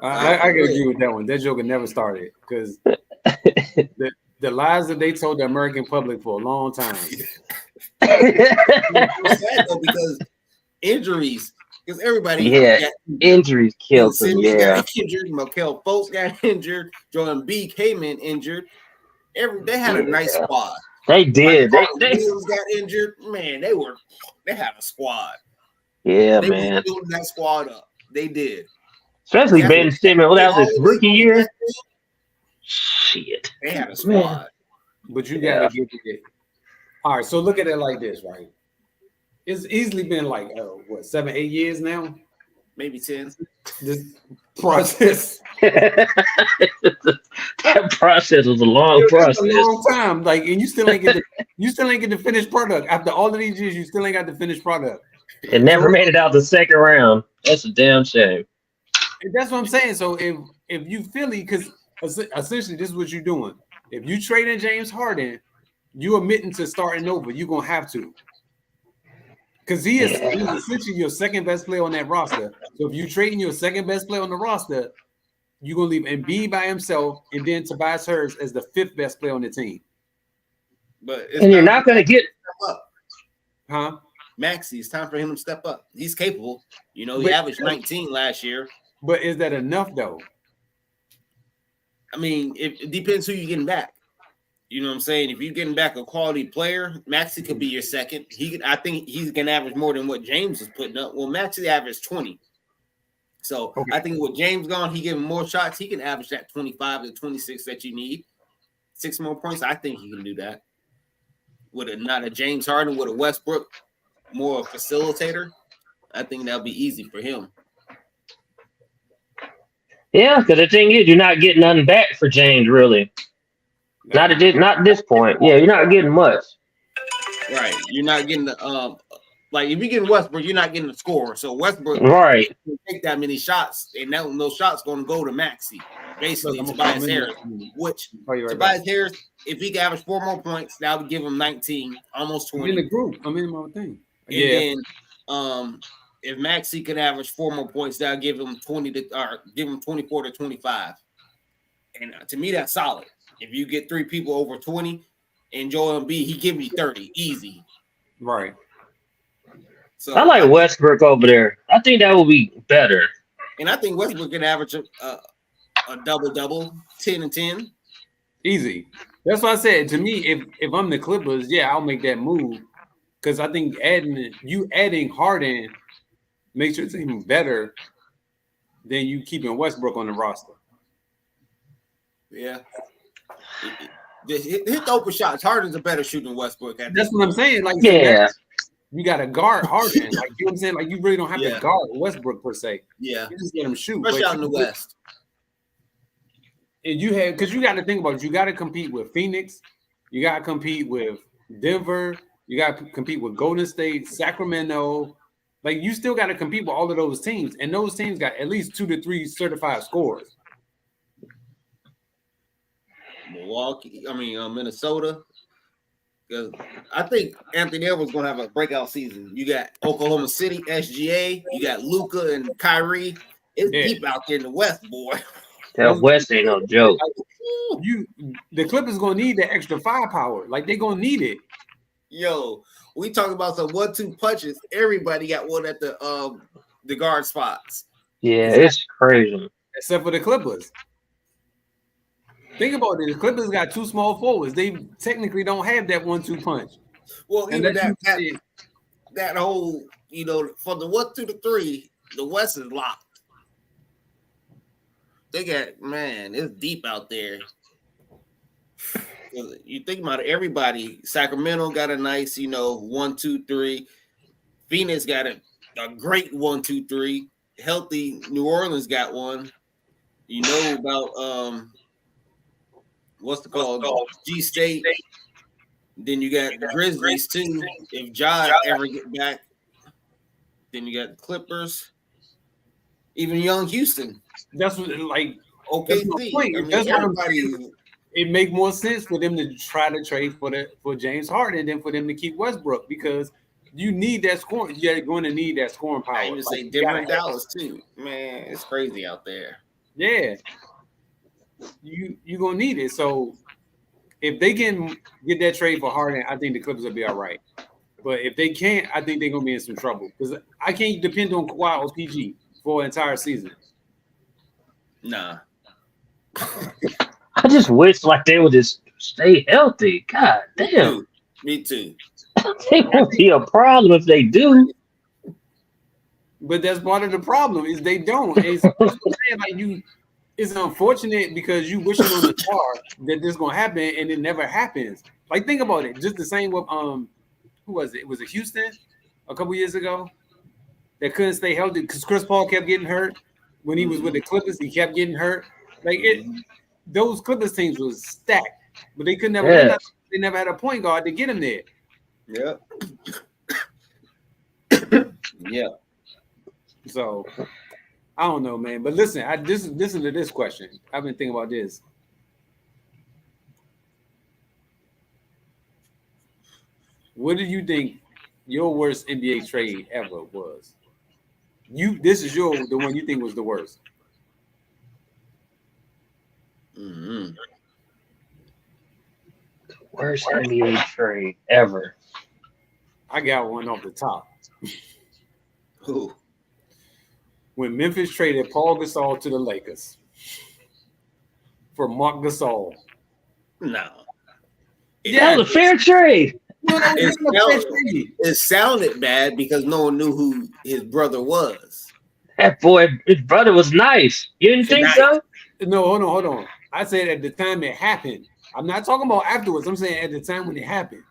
S1: I can agree with that one. That joke never started, because the lies that they told the American public for a long time.
S2: It's sad though, because injuries, because everybody
S4: injuries killed them. Yeah,
S2: got injured. Markelle Fultz got injured. Joel Embiid came in injured. They had a nice squad.
S4: They did.
S2: Like, they got injured. Man, they had a squad.
S4: Yeah,
S2: they
S4: man.
S2: was building that squad up. They did.
S4: Especially Ben Simmons. Well, that was his rookie year. Shit.
S2: They had a squad.
S1: But you gotta give it. All right, so look at it like this, right? It's easily been like 7, 8 years now,
S2: maybe 10.
S1: This process.
S4: That process was a long process.
S1: A long time, like, and you still ain't get the finished product after all of these years. You still ain't got the finished product.
S4: It never made it out the second round. That's a damn shame.
S1: And that's what I'm saying. So if you Philly, because essentially this is what you're doing. If you trade in James Harden, you admitting to starting over. You're gonna have to, because he's essentially your second best player on that roster. So if you trading your second best player on the roster, you're gonna leave Embiid by himself, and then Tobias Harris as the 5th best player on the team.
S2: But
S4: you're not gonna get
S2: Maxey. It's time for him to step up. He's capable. He averaged 19 last year.
S1: But is that enough though?
S2: I mean, it depends who you're getting back. You know what I'm saying? If you're getting back a quality player, Maxey could be your second. I think he's gonna average more than what James is putting up. Well, Maxey averaged 20. So
S1: Okay.
S2: I think with James gone, he giving more shots. He can average that 25 to 26 that you need. 6 more points. I think he can do that. Not a James Harden, with a Westbrook, more a facilitator. I think that'll be easy for him.
S4: Yeah, because the thing is, you're not getting nothing back for James, really. Not at this point. Yeah, you're not getting much.
S2: Right. You're not getting the like if you're getting Westbrook, you're not getting the score. So Westbrook
S4: Right.
S2: take that many shots, and those shots going to go to Maxey, basically Tobias Harris. Which Tobias Harris, if he can average 4 more points, that would give him 19, almost 20.
S1: I'm in the group. I'm in my thing.
S2: And then if Maxey can average 4 more points, that'll give him 24 to 25. And to me, that's solid. If you get 3 people over 20, and Joel Embiid, he give me 30 easy.
S1: Right.
S4: So I like Westbrook over there. I think that will be better.
S2: And I think Westbrook can average a double-double, 10 and 10.
S1: Easy. That's what I said. To me, if I'm the Clippers, yeah, I'll make that move. Because I think adding Harden makes your team better than you keeping Westbrook on the roster.
S2: Yeah. Hit the open shots. Harden's a better shooter than Westbrook.
S1: That's what I'm saying. Like,
S4: yeah.
S1: You got to guard Harden. Like, you know what I'm saying? Like, you really don't have to guard Westbrook per se.
S2: Yeah.
S1: You just get him shoot.
S2: Especially out in the West.
S1: And because you got to think about it. You got to compete with Phoenix. You got to compete with Denver. You got to compete with Golden State, Sacramento. Like, you still got to compete with all of those teams. And those teams got at least 2 to 3 certified scorers.
S2: Minnesota. Because I think Anthony Edwards going to have a breakout season. You got Oklahoma City, SGA. You got Luka and Kyrie. It's deep out there in the West, boy.
S4: That West ain't no joke.
S1: The Clippers going to need that extra firepower. Like, they're going to need it.
S2: Yo, we talking about some 1-2 punches. Everybody got one at the guard spots.
S4: Yeah, it's crazy.
S1: Except for the Clippers. Think about it. The Clippers got 2 small forwards. They technically don't have that 1-2 punch.
S2: Well, and even that whole, from the 1 to the 3, the West is locked. They got, it's deep out there. You think about it, everybody. Sacramento got a nice, 1, 2, 3. Phoenix got a great 1, 2, 3. Healthy New Orleans got one. You know about what's the call? G State. Then you got the Grizzlies too. If Ja ever get back, then you got the Clippers. Even young Houston.
S1: That's what
S2: okay.
S1: It make more sense for them to try to trade for James Harden than for them to keep Westbrook, because you need that scoring. You're going to need that scoring power.
S2: I even say Denver and Dallas too. Man, it's crazy out there.
S1: Yeah, you're gonna need it. So if they can get that trade for Harden, I think the Clippers will be all right. But if they can't, I think they're gonna be in some trouble, because I can't depend on Kawhi or PG for an entire season.
S2: Nah.
S4: I just wish they would just stay healthy. God damn.
S2: Me too.
S4: It won't be a problem if they do.
S1: But that's part of the problem is they don't. It's unfortunate because you wishing on the star that this gonna happen and it never happens. Like, think about it. Just the same with who was it? Was it Houston a couple years ago that couldn't stay healthy because Chris Paul kept getting hurt when he was with the Clippers? He kept getting hurt. Those Clippers teams was stacked, but they could never.
S4: Yeah.
S1: They never had a point guard to get him there.
S2: Yeah. Yeah.
S1: So I don't know, man. But listen, listen to this question. I've been thinking about this. What do you think your worst NBA trade ever was? This is the one you think was the worst.
S2: Mm-hmm.
S4: Worst NBA trade ever.
S1: I got one off the top.
S2: Who?
S1: When Memphis traded Paul Gasol to the Lakers for Marc Gasol.
S2: No.
S4: That was a fair trade.
S1: No, that was a fair trade.
S2: It sounded bad because no one knew who his brother was.
S4: That boy, his brother was nice. You didn't think so?
S1: No, hold on. I said at the time it happened. I'm not talking about afterwards. I'm saying at the time when it happened.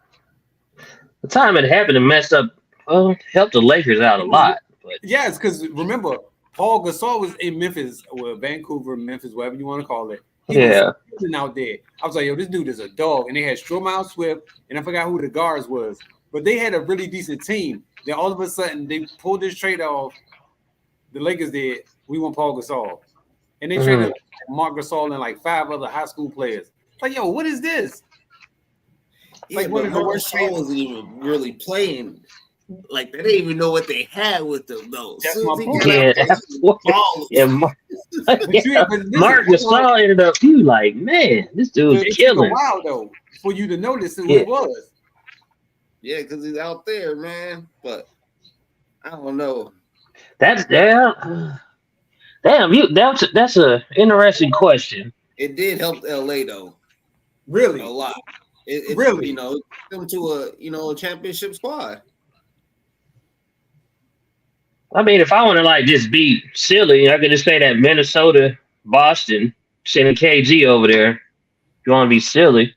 S4: The time it happened, it messed up. Well, helped the Lakers out a lot. But
S1: yes, because remember, Paul Gasol was in Memphis, or Vancouver, Memphis, whatever you want to call it. He was out there. I was like, yo, this dude is a dog. And they had Stromile Swift, and I forgot who the guards was. But they had a really decent team. Then all of a sudden, they pulled this trade off. The Lakers did. We want Paul Gasol. And they traded Marc Gasol and like 5 other high school players. Like, yo, what is this?
S2: Yeah, like, but Marc Gasol wasn't even really playing. Like, they didn't even know what they had with them, though.
S1: That's my point.
S4: Marc Gasol ended up, you like, man, this dude's killing.
S1: It took a while, though, for you to notice who it was.
S2: Yeah, because he's out there, man. But I don't know.
S4: That's damn. That's a interesting question.
S2: It did help LA though.
S1: Really,
S2: a lot. It
S1: really,
S2: you know, them to a championship squad.
S4: I mean, if I want to like just be silly, I could just say that Minnesota, Boston, sending KG over there. If you want to be silly.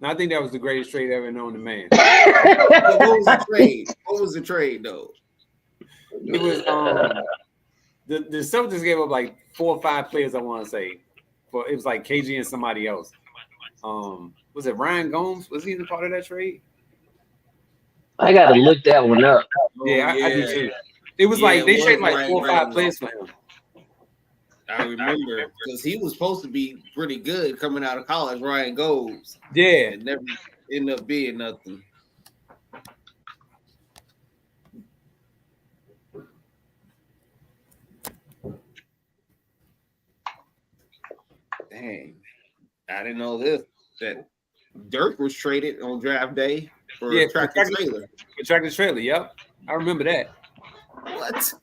S1: I think that was the greatest trade ever known to man.
S2: What was the trade? What was the trade though?
S1: It was the Celtics gave up like 4 or 5 players, I want to say. But it was like KG and somebody else. Was it Ryan Gomes? Was he the part of that trade?
S4: I gotta look that one up.
S1: Yeah, I do too. It was like they traded like 4 or 5 players for him.
S2: I remember because he was supposed to be pretty good coming out of college, Ryan Gomes.
S1: Yeah.
S2: It never ended up being nothing. Dang. I didn't know this. That Dirk was traded on draft day for Tractor Trailer.
S1: For Tractor Trailer, yep. I remember that.
S2: What?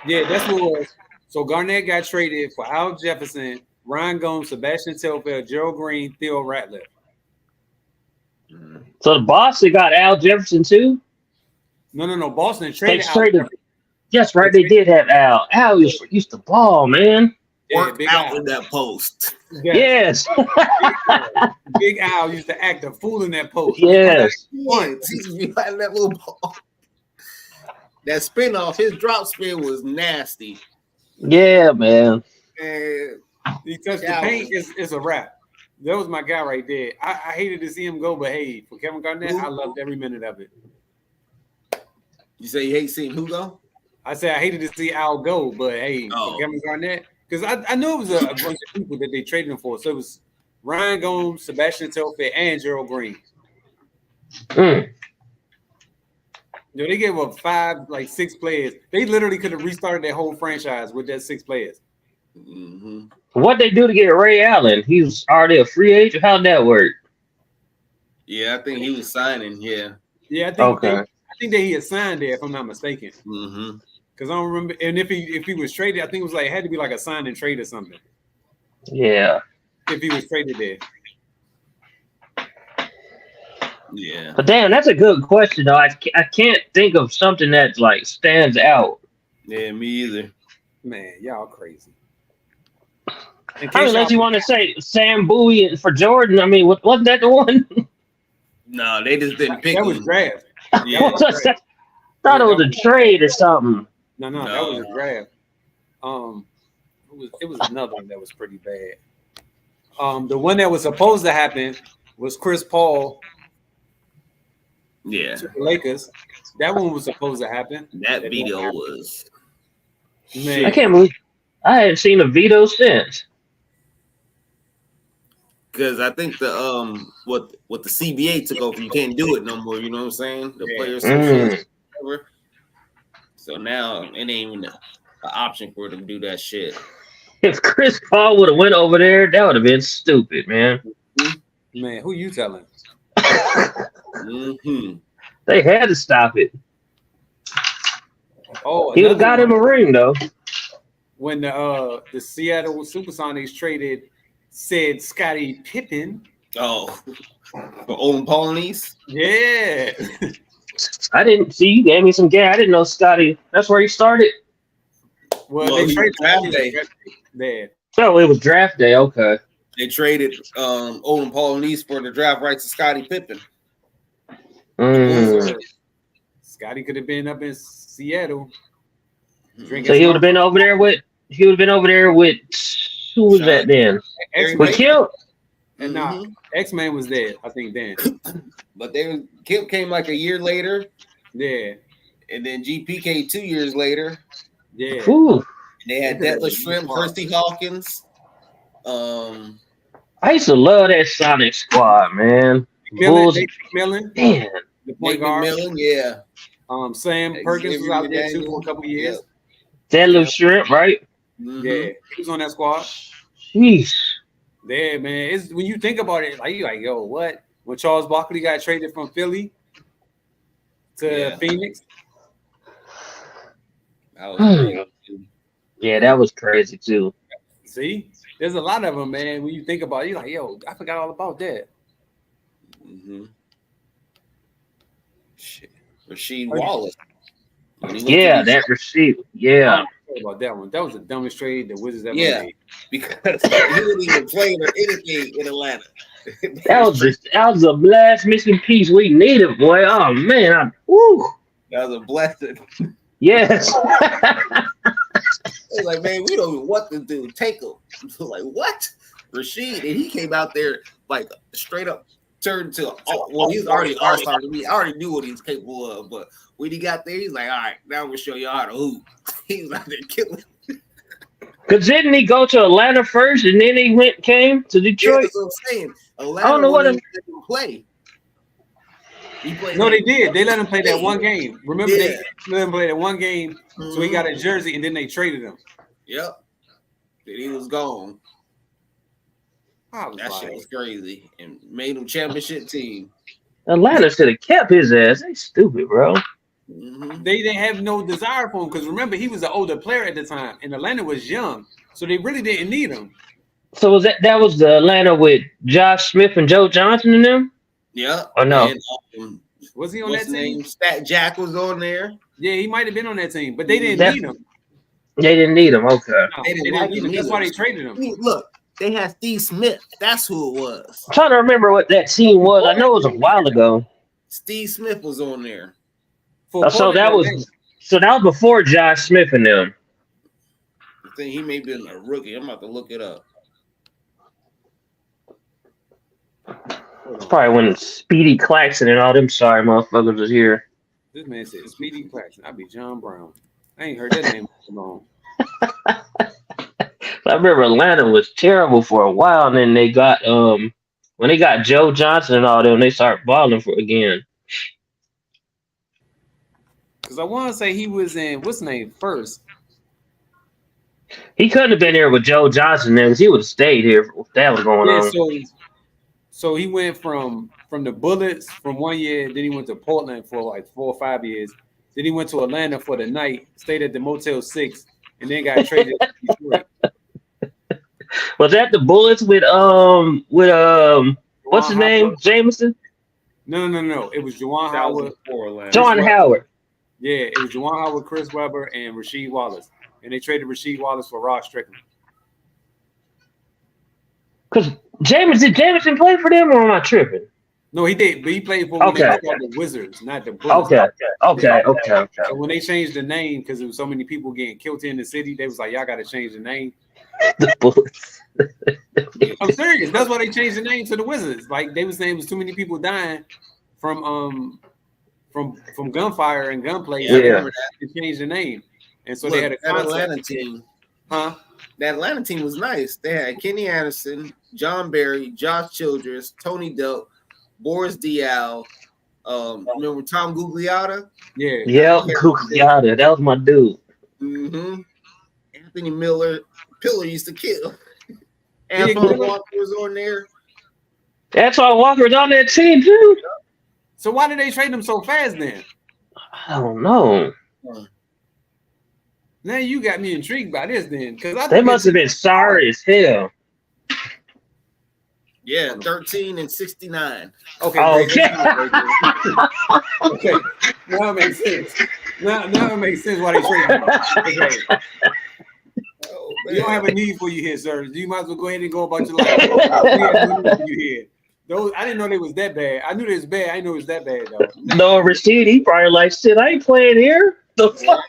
S1: Yeah, that's what it was. So Garnett got traded for Al Jefferson, Ryan Gomes, Sebastian Telfair, Gerald Green, Theo Ratliff.
S4: So the Boston got Al Jefferson too?
S1: No. Boston traded
S4: Al. Yes, right. They did have Al. Al used to ball, man.
S2: Work out in that post.
S4: Yes.
S1: Big Al used to act a fool in that post.
S4: Yes.
S2: That little ball. That spin off, his drop spin was nasty.
S4: Yeah, man.
S2: And
S1: he touched the paint, it's a wrap. That was my guy right there. I hated to see him go, but hey, for Kevin Garnett, I loved every minute of it.
S2: You say you hate seeing who go?
S1: I said I hated to see Al go, but hey, for Kevin Garnett, because I knew it was a bunch of people that they traded him for. So it was Ryan Gomes, Sebastian Telfair, and Gerald Green. You know, they gave up 6 players. They literally could have restarted their whole franchise with that 6 players.
S2: Mm-hmm.
S4: What'd they do to get Ray Allen? He was already a free agent. How'd that work?
S2: Yeah, I think he was signing. Yeah.
S1: Yeah, I think that he had signed there, if I'm not mistaken.
S2: Mm-hmm.
S1: Because I don't remember. And if he was traded, I think it was it had to be like a sign and trade or something.
S4: Yeah.
S1: If he was traded there.
S2: Yeah.
S4: But damn, that's a good question though. I can't think of something that like stands out.
S2: Yeah, me either.
S1: Man, y'all crazy.
S4: I mean, unless you want to say Sam Bowie for Jordan. I mean, wasn't that the one?
S2: No, they just didn't pick
S1: that
S2: him.
S1: Was draft.
S2: Yeah.
S4: Thought it was a trade or something.
S1: No, that was a draft. It was another one that was pretty bad. The one that was supposed to happen was Chris Paul.
S2: Yeah.
S1: To the Lakers. That one was supposed to happen.
S2: That video was.
S1: Man.
S4: I can't believe I hadn't seen a veto since.
S2: Because I think the what the CBA took over, you can't do it no more. You know what I'm saying? The players. So now it ain't even an option for them to do that shit.
S4: If Chris Paul would have went over there, that would have been stupid, man.
S1: Man, who you telling?
S2: Mm-hmm.
S4: They had to stop it.
S1: Oh,
S4: he would have got him a ring though.
S1: When the Seattle Supersonics traded said Scottie Pippen.
S2: Oh, for Olin Polynice.
S1: Yeah.
S4: I didn't see. You gave me some game. I didn't know Scotty. That's where he started.
S1: Well,
S2: Well,
S1: they traded
S2: draft day.
S1: There.
S4: Oh, it was draft day. Okay.
S2: They traded Olin Polynice for the draft rights of Scottie Pippen.
S1: Scotty could have been up in Seattle.
S4: So he would have been over there with. He would have been over there with. Who was that then? With Kemp.
S1: And now X-Man was there, I think then.
S2: But Kemp came like a year later.
S1: Yeah.
S2: And then GP 2 years later.
S1: Yeah.
S4: Ooh.
S2: They had Detlef Shrimp, Kirsty Hawkins.
S4: I used to love that Sonic squad, man.
S1: McMillan.
S4: Man.
S1: The point guard.
S2: McMillan, yeah.
S1: Sam Perkins was out there too for a couple years.
S4: Detlef Shrimp, right?
S2: Mm-hmm.
S1: Yeah, he was on that squad.
S4: Jeez.
S1: Yeah, man. It's when you think about it, like you like, yo, what? When Charles Barkley got traded from Philly to Phoenix.
S4: Yeah, that was crazy too.
S1: See, there's a lot of them, man. When you think about it, you're like, yo, I forgot all about that.
S2: Mm-hmm. Shit. Rasheed Wallace.
S4: Yeah, that Rasheed. Yeah.
S1: About that one. That was the dumbest trade the Wizards ever made.
S2: Because he didn't even play or anything in Atlanta.
S4: that was a last missing piece we needed, boy. Oh man,
S2: that was a blessing.
S4: Yes.
S2: It's like, man, we don't know what to do. Take him. Like, what? Rasheed, and he came out there like straight up turned to. Well, he was already an all-star to me. I already knew what he was capable of, but when he got there, he's like, all right, now we'll show y'all how to hoop. He was out there killing.
S4: Because didn't he go to Atlanta first, and then he came to Detroit?
S2: Yeah, that's what I'm saying. Atlanta
S4: I don't know what
S2: he play. He played.
S1: No, they did. They let him play that one game. Remember, they let him play that one game, so he got a jersey, and then they traded him.
S2: Yep. Then he was gone.
S1: That
S2: shit was crazy, and made him championship team.
S4: Atlanta should have kept his ass. They stupid, bro.
S2: Mm-hmm.
S1: They didn't have no desire for him because remember he was an older player at the time, and Atlanta was young, so they really didn't need him.
S4: So was that was the Atlanta with Josh Smith and Joe Johnson and them?
S2: Yeah.
S4: Or no?
S2: And,
S1: was he on that team?
S2: Stat Jack was on there.
S1: Yeah, he might have been on that team, but they didn't need him.
S4: They didn't need him. Okay.
S1: No, they didn't
S2: like
S1: need him. That's why they traded him.
S2: Look, they had Steve Smith. That's who it was.
S4: I'm trying to remember what that team was. I know it was a while ago.
S2: Steve Smith was on there.
S4: So that was before Josh Smith and them.
S2: I think he may have been a rookie. I'm about to look it up.
S4: It's probably when Speedy Claxton and all them sorry motherfuckers was here.
S1: This man said Speedy Claxton. I'd be John Brown. I ain't heard that name long.
S4: I remember Atlanta was terrible for a while, and then they got when they got Joe Johnson and all them, they started balling again.
S1: Because I want to say he was in what's his name first.
S4: He couldn't have been here with Joe Johnson then, because he would have stayed here if that was going on.
S1: So he went from the Bullets from 1 year, then he went to Portland for like 4 or 5 years. Then he went to Atlanta for the night, stayed at the Motel 6, and then got traded to Detroit.
S4: Was that the Bullets with what's his name? Jameson?
S1: No. It was Juwan Howard.
S4: Juwan Howard.
S1: Yeah, it was Juwan Howard, Chris Webber, and Rasheed Wallace. And they traded Rasheed Wallace for Ross Strickland.
S4: Because Jameson play for them, or am I tripping?
S1: No, he did, but he played for the Wizards, not the Bullets.
S4: Okay.
S1: So when they changed the name, because there was so many people getting killed in the city, they was like, y'all got to change the name.
S4: The Bullets.
S1: I'm serious. That's why they changed the name to the Wizards. Like they was saying, was too many people dying from gunfire and gunplay.
S4: Yeah,
S1: they changed the name, and so they had a
S2: Atlanta team.
S1: Huh?
S2: That Atlanta team was nice. They had Kenny Anderson, John Barry, Josh Childress, Tony Delk, Boris Diaw. Remember Tom Gugliotta?
S1: Yeah.
S4: Gugliotta. That was my dude.
S2: Mm-hmm. Anthony Miller. Pillar used to kill. Anthony Walker was on there.
S4: Antoine Walker was on that team too.
S1: So why did they trade him so fast then?
S4: I don't know.
S1: Now you got me intrigued by this then, because
S4: they must have been sorry as hell.
S2: Yeah, 13 and 69.
S1: Okay.
S4: Okay.
S1: Okay. Now it makes sense. Now it makes sense why they traded him. Okay.
S2: Oh,
S1: You don't have a need for you here, sir. You might as well go ahead and go about your life. We have no need for you here. Those, I didn't know they was that bad. I knew they was bad. I didn't know it was that bad though.
S4: No, Rashid, he probably like, shit, I ain't playing here. The fuck?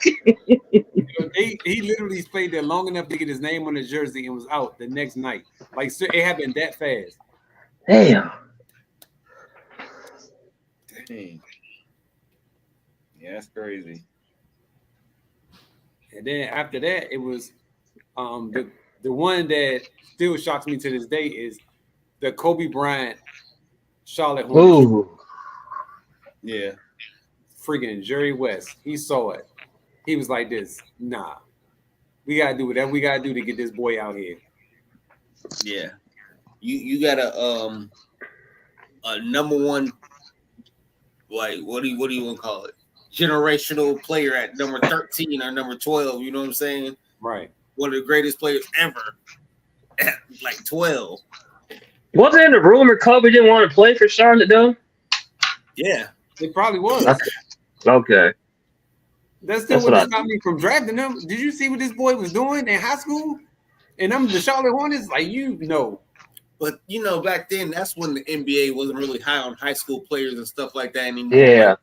S1: He literally played there long enough to get his name on the jersey and was out the next night. Like it happened that fast.
S4: Damn.
S2: dang. Yeah, that's crazy.
S1: And then after that, it was the one that still shocks me to this day is the Kobe Bryant Charlotte Hornets.
S4: Ooh.
S2: Yeah.
S1: Freaking Jerry West. He saw it. He was like this. Nah. We gotta do whatever we gotta do to get this boy out here.
S2: Yeah. You got a number one, like what do you want to call it? Generational player at number 13 or number 12, you know what I'm saying?
S1: Right.
S2: One of the greatest players ever at like 12.
S4: Wasn't there the rumor Kobe didn't want to play for Charlotte though?
S2: Yeah.
S1: It probably was.
S4: Okay.
S1: That's still
S4: That's
S1: what
S4: what
S1: stopped me from drafting him. Did you see what this boy was doing in high school? And I'm the Charlotte Hornets, like you know.
S2: But you know, back then that's when the NBA wasn't really high on high school players and stuff like that anymore.
S4: Yeah.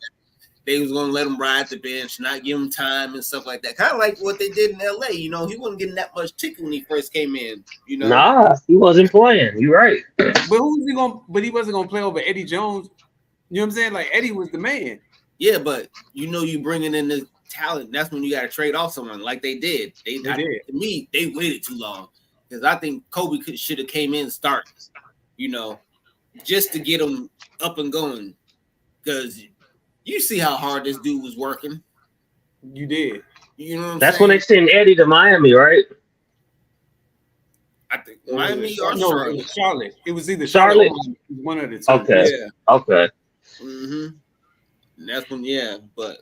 S2: They was gonna let him ride the bench, not give him time and stuff like that. Kind of like what they did in LA. You know, he wasn't getting that much tickle when he first came in. You know,
S4: Nah, he wasn't playing. You're right.
S1: But who's he gonna? But he wasn't gonna play over Eddie Jones. You know what I'm saying? Like Eddie was the man.
S2: yeah, but you know, you bringing in the talent. That's when you got to trade off someone, like they did. They did. To me, they waited too long because I think Kobe should have came in and started. You know, just to get him up and going. Because you see how hard this dude was working.
S1: You did.
S2: You know what I'm
S4: That's
S2: saying?
S4: when they sent Eddie to Miami, right?
S2: I think Miami or
S1: no,
S2: Charlotte.
S1: it was Charlotte. It was either
S4: Charlotte?
S1: Charlotte or one of the two.
S4: Okay.
S2: Yeah.
S4: Okay.
S2: Mm-hmm. And that's when, yeah, but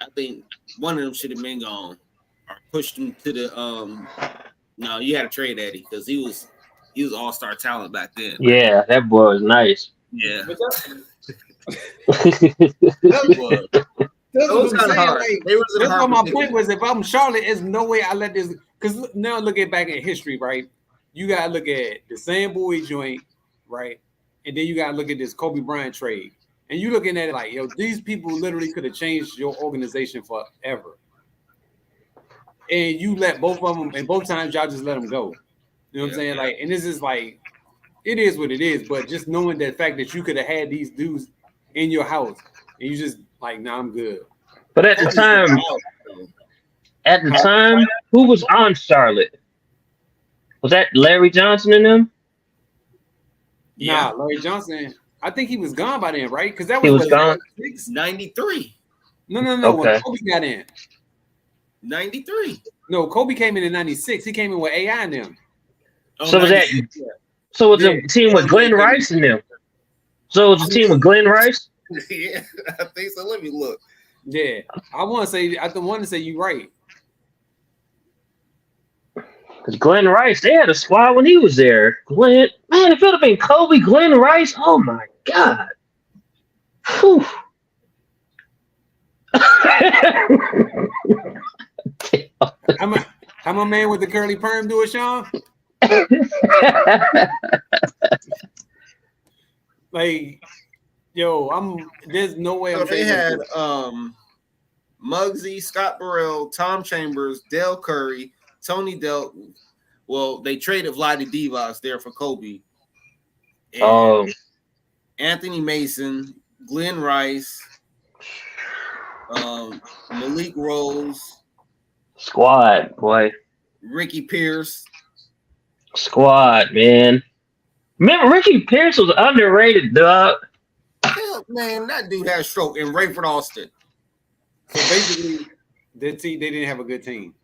S2: I think one of them should have been gone or pushed him to the no, you had to trade Eddie because he was all-star talent back then.
S4: Yeah, that boy was nice.
S2: Yeah.
S1: But
S2: That was.
S1: that's
S2: It was
S1: what I'm
S2: kinda
S1: saying.
S2: hard.
S1: Like,
S2: They was in a
S1: that's
S2: hard
S1: what my
S2: position.
S1: point was. If I'm Charlotte, there's no way I let this. Because now looking back at history, right? You gotta look at the Sam Bowie joint, right? And then you gotta look at this Kobe Bryant trade. And you looking at it like, yo, these people literally could have changed your organization forever. And you let both of them, and both times y'all just let them go. You know what I'm saying? Like, and this is like, it is what it is. But just knowing that fact that you could have had these dudes in your house, and you just like, nah, I'm good.
S4: But at the time, who was on Charlotte? Was that Larry Johnson and them?
S2: Yeah.
S1: Nah, Larry Johnson. I think he was gone by then, right? Because that
S4: He
S1: was,
S4: was gone?
S2: 93.
S1: No.
S4: Okay.
S1: When Kobe got in.
S2: 93.
S1: No, Kobe came in 96. He came in with AI and them.
S2: Oh,
S4: So was that?
S2: 96.
S4: So was the team with Glenn Rice and them? So was the team with Glenn Rice?
S2: Yeah, I think so. Let me look.
S1: Yeah, I want to say. I want to say you right.
S4: Because Glenn Rice, they had a squad when he was there. Glenn, man, if it would have been Kobe, Glenn Rice, oh my God. Whew.
S1: How my man with the curly perm do it, Sean? Like, yo, there's no way.
S2: So they had Muggsy, Scott Burrell, Tom Chambers, Dale Curry, Tony Delton. Well, they traded Vlade Divac there for Kobe. And Anthony Mason, Glenn Rice, Malik Rose,
S4: Squad, boy.
S2: Ricky Pierce.
S4: Squad, man. Remember, Ricky Pierce was underrated, dog.
S2: Hell, man, that dude had a stroke. And Rayford Austin.
S1: So basically, that team, they didn't have a good team.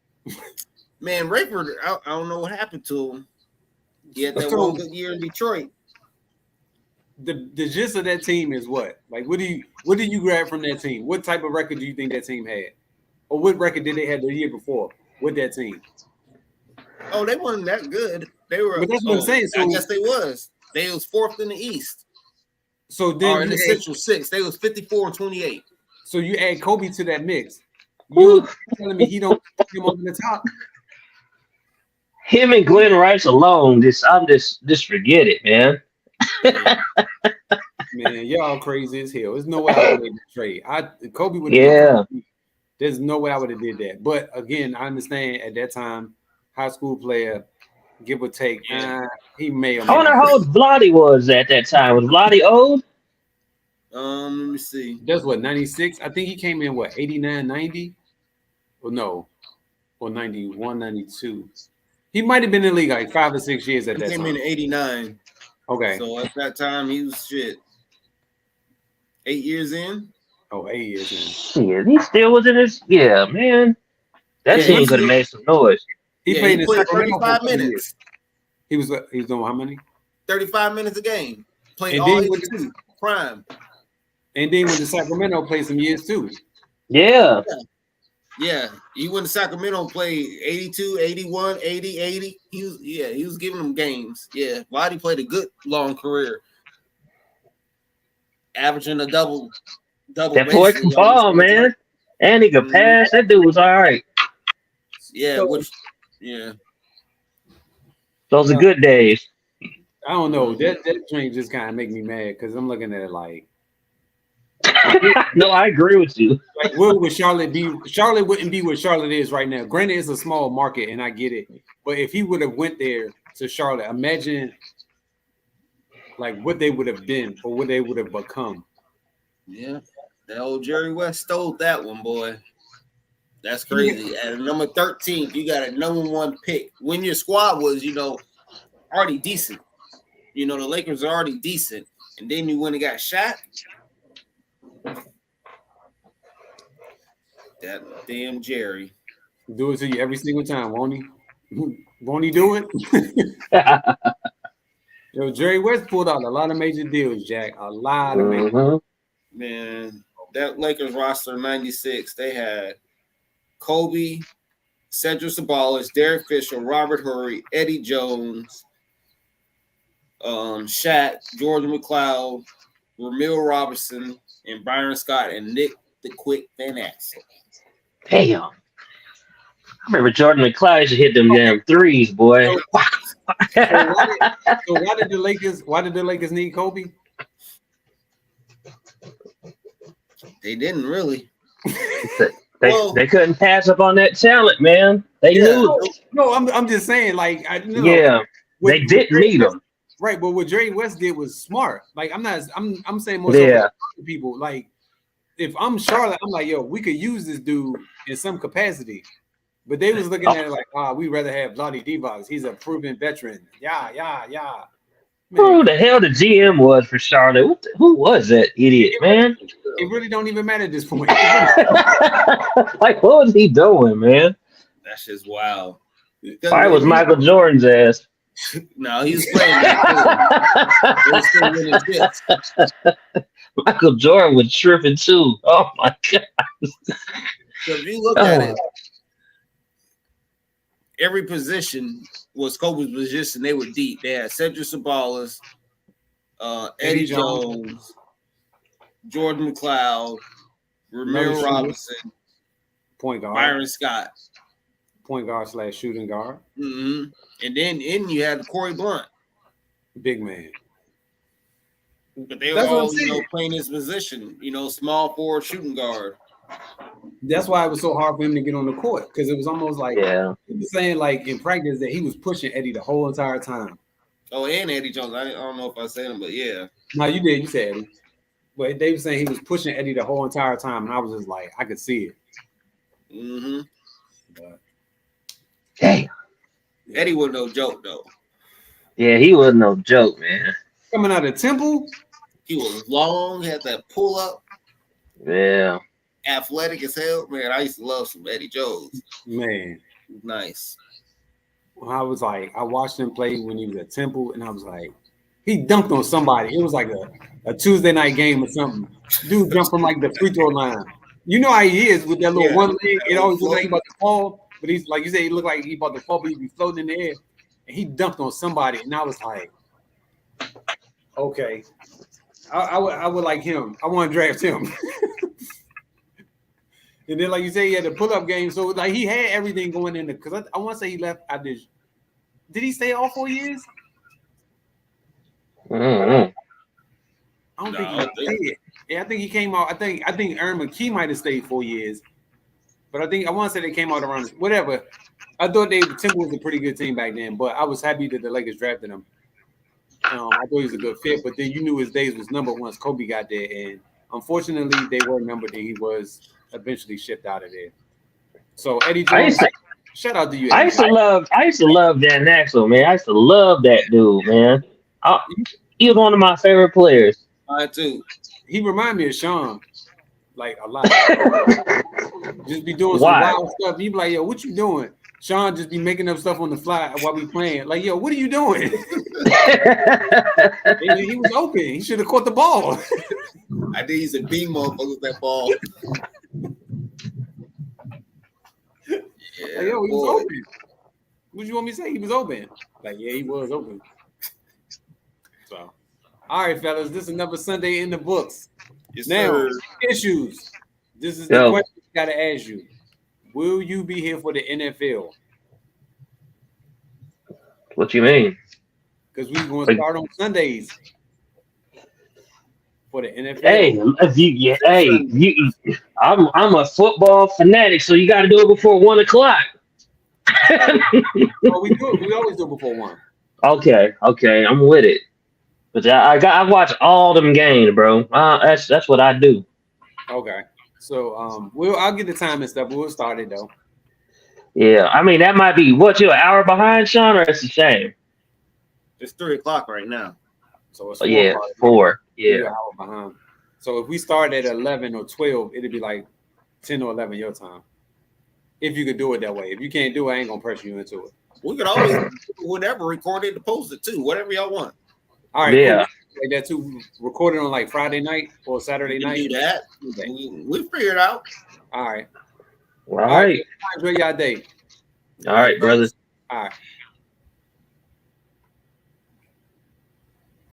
S2: Man, Rayford, I don't know what happened to him. He had that
S1: So-
S2: one good year in Detroit.
S1: The gist of that team is what? Like, what do you grab from that team? What type of record do you think that team had, or what record did they have the year before with that team?
S2: Oh, they weren't that good. They were.
S1: But that's what I'm saying. So
S2: I guess they was. They was 4th in the East.
S1: So then
S2: or in the Central 6th. They was 54-28.
S1: So you add Kobe to that mix. You telling me he don't put him over the top?
S4: Him and Glenn Rice alone, just forget it, man.
S1: Man, y'all crazy as hell. There's no way I would have trade. Kobe would there's no way I would have did that. But again, I understand at that time, high school player, give or take, he may or may
S4: I wonder how old Vlade was at that time. Was Vlade old?
S2: Let me see.
S1: That's what, 96? I think he came in, what, 89, 90? Or no, or 91, 92. He might have been in the league like 5 or 6 years at that time.
S2: He came in 89.
S1: Okay.
S2: So at that time, he was 8 years in.
S1: Oh, 8 years in.
S4: Shit, he still was in his. Yeah, man. That team could have made some noise.
S1: He played
S2: 35 minutes.
S1: He was doing how many?
S2: 35 minutes a game. Playing
S1: and
S2: all
S1: then
S2: 82. Prime.
S1: And then with the Sacramento played some years too.
S4: Yeah.
S2: Yeah. He went to Sacramento, played 82, 81, 80, 80. He was giving them games. Yeah. Vlade played a good long career. Averaging a double.
S4: That boy can ball, man. And he could pass. That dude was all right.
S2: Yeah,
S4: Those are good days.
S1: I don't know. That train just kind of make me mad because I'm looking at it like.
S4: No, I agree with you.
S1: Like, what would Charlotte be? Charlotte wouldn't be what Charlotte is right now. Granted, it's a small market, and I get it. But if he would have went there to Charlotte, imagine like what they would have been or what they would have become.
S2: Yeah, that old Jerry West stole that one, boy. That's crazy. At number 13, you got a number 1 pick. When your squad was, already decent. The Lakers are already decent. And then you went and got Shaq. That damn Jerry.
S1: Do it to you every single time, won't he? Won't he do it? Yo, Jerry West pulled out a lot of major deals, Jack. A lot of major.
S2: Man, that Lakers roster 96, they had Kobe, Cedric Sabalas, Derek Fisher, Robert Horry, Eddie Jones, Shaq, George McLeod, Ramil Robertson, and Byron Scott, and Nick the Quick Van Exel.
S4: Damn. I remember Jordan McLeod used to hit them damn threes, boy.
S1: So why did the Lakers need Kobe?
S2: They didn't really.
S4: They couldn't pass up on that talent, man. They knew it.
S1: No, I'm just saying, like,
S4: they didn't need him.
S1: Right, but what Jerry West did was smart. Like, I'm saying more so for people. Like, if I'm Charlotte, I'm like, yo, we could use this dude in some capacity. But they was looking at it like, we'd rather have Vlade Divac. He's a proven veteran. Yeah.
S4: Who the hell the GM was for Charlotte? Who was that idiot, man?
S1: It really don't even matter at this point.
S4: Like, what was he doing, man?
S2: That's just wild.
S4: Probably was Michael Jordan's ass.
S2: No, he was playing that.
S4: Michael Jordan was tripping too. Oh my god!
S2: So if you look at it, every position was Kobe's position. They were deep. They had Cedric Sabalas, Eddie Jones, Jordan McLeod, Ramiro Robinson,
S1: point guard,
S2: Byron Scott,
S1: point guard / shooting guard.
S2: Mm-hmm. And then you had Corey Blunt,
S1: big man.
S2: But they were all playing his position. Small forward, shooting guard.
S1: That's why it was so hard for him to get on the court because it was almost like he was saying, like in practice, that he was pushing Eddie the whole entire time.
S2: Oh, and Eddie Jones. I don't know if I said him, but yeah.
S1: No, you did. You said Eddie. But they were saying he was pushing Eddie the whole entire time, and I was just like, I could see it.
S2: Mm-hmm.
S1: But,
S4: damn.
S2: Eddie was no joke, though.
S4: Yeah, he was no joke, man.
S1: Coming out of Temple,
S2: he was long, had that pull up.
S4: Yeah.
S2: Athletic as hell. Man, I used to love some Eddie Jones.
S1: Man.
S2: Nice.
S1: I was like, I watched him play when he was at Temple, and I was like, he dunked on somebody. It was like a Tuesday night game or something. Dude jumped from like the free throw line. You know how he is with that little one leg. It always looks like he about to fall, but he's like you said, he looked like he about to fall, but he'd be floating in the air. And he dunked on somebody, and I was like, Okay. I would like him. I want to draft him. And then, like you say, he had the pull-up game. So, like, he had everything going in there. Because I want to say he left. Did he stay all 4 years?
S4: Mm-hmm.
S1: I don't think he did. Yeah, I think he came out. I think Aaron McKee might have stayed 4 years. But I want to say they came out around whatever. I thought the Timberwolves was a pretty good team back then. But I was happy that the Lakers drafted him. I thought he was a good fit. But then you knew his days was numbered once Kobe got there. And unfortunately, they were numbered and he was eventually shipped out of there. So Eddie Jones, shout out to you. Eddie.
S4: I used to love Dan Axel, man. I used to love that dude, man. He was one of my favorite players.
S2: I too.
S1: He reminded me of Sean, like a lot. Just be doing some wild stuff. He be like, "Yo, what you doing?" Sean just be making up stuff on the fly while we playing. Like, "Yo, what are you doing?" He was open. He should have caught the ball.
S2: I think he's a beam motherfucker with that ball.
S1: Yeah, like, yo, he was open. What you want me to say? He was open. Like, yeah, he was open. So, all right, fellas, this is another Sunday in the books.
S2: Yes,
S1: now,
S2: sir.
S1: issues. This is the question I got to ask you. Will you be here for the NFL?
S4: What you mean?
S1: Because we're going to start on Sundays for the NFL.
S4: I'm a football fanatic, so you got to do it before 1 o'clock.
S1: Well, we always do it before 1.
S4: Okay, I'm with it. But I watch all them games, bro. That's what I do.
S1: Okay, so I'll get the time and stuff, but we'll start it though.
S4: Yeah, I mean that might be you're an hour behind, Sean, or it's a shame.
S2: It's 3 o'clock right now.
S1: So it's
S4: 4. Yeah,
S1: an hour behind. So if we start at 11 or 12, it'd be like 10 or 11 your time. If you could do it that way. If you can't do it, I ain't gonna pressure you into it.
S2: We could always do whatever, record it to post it too. Whatever y'all want.
S1: All right,
S4: yeah.
S1: Cool. Like that too. Record it on like Friday night or Saturday night.
S2: Do that. We'll figure it out.
S1: All right.
S4: All right.
S1: Enjoy your day.
S4: All right, brothers.
S1: All right.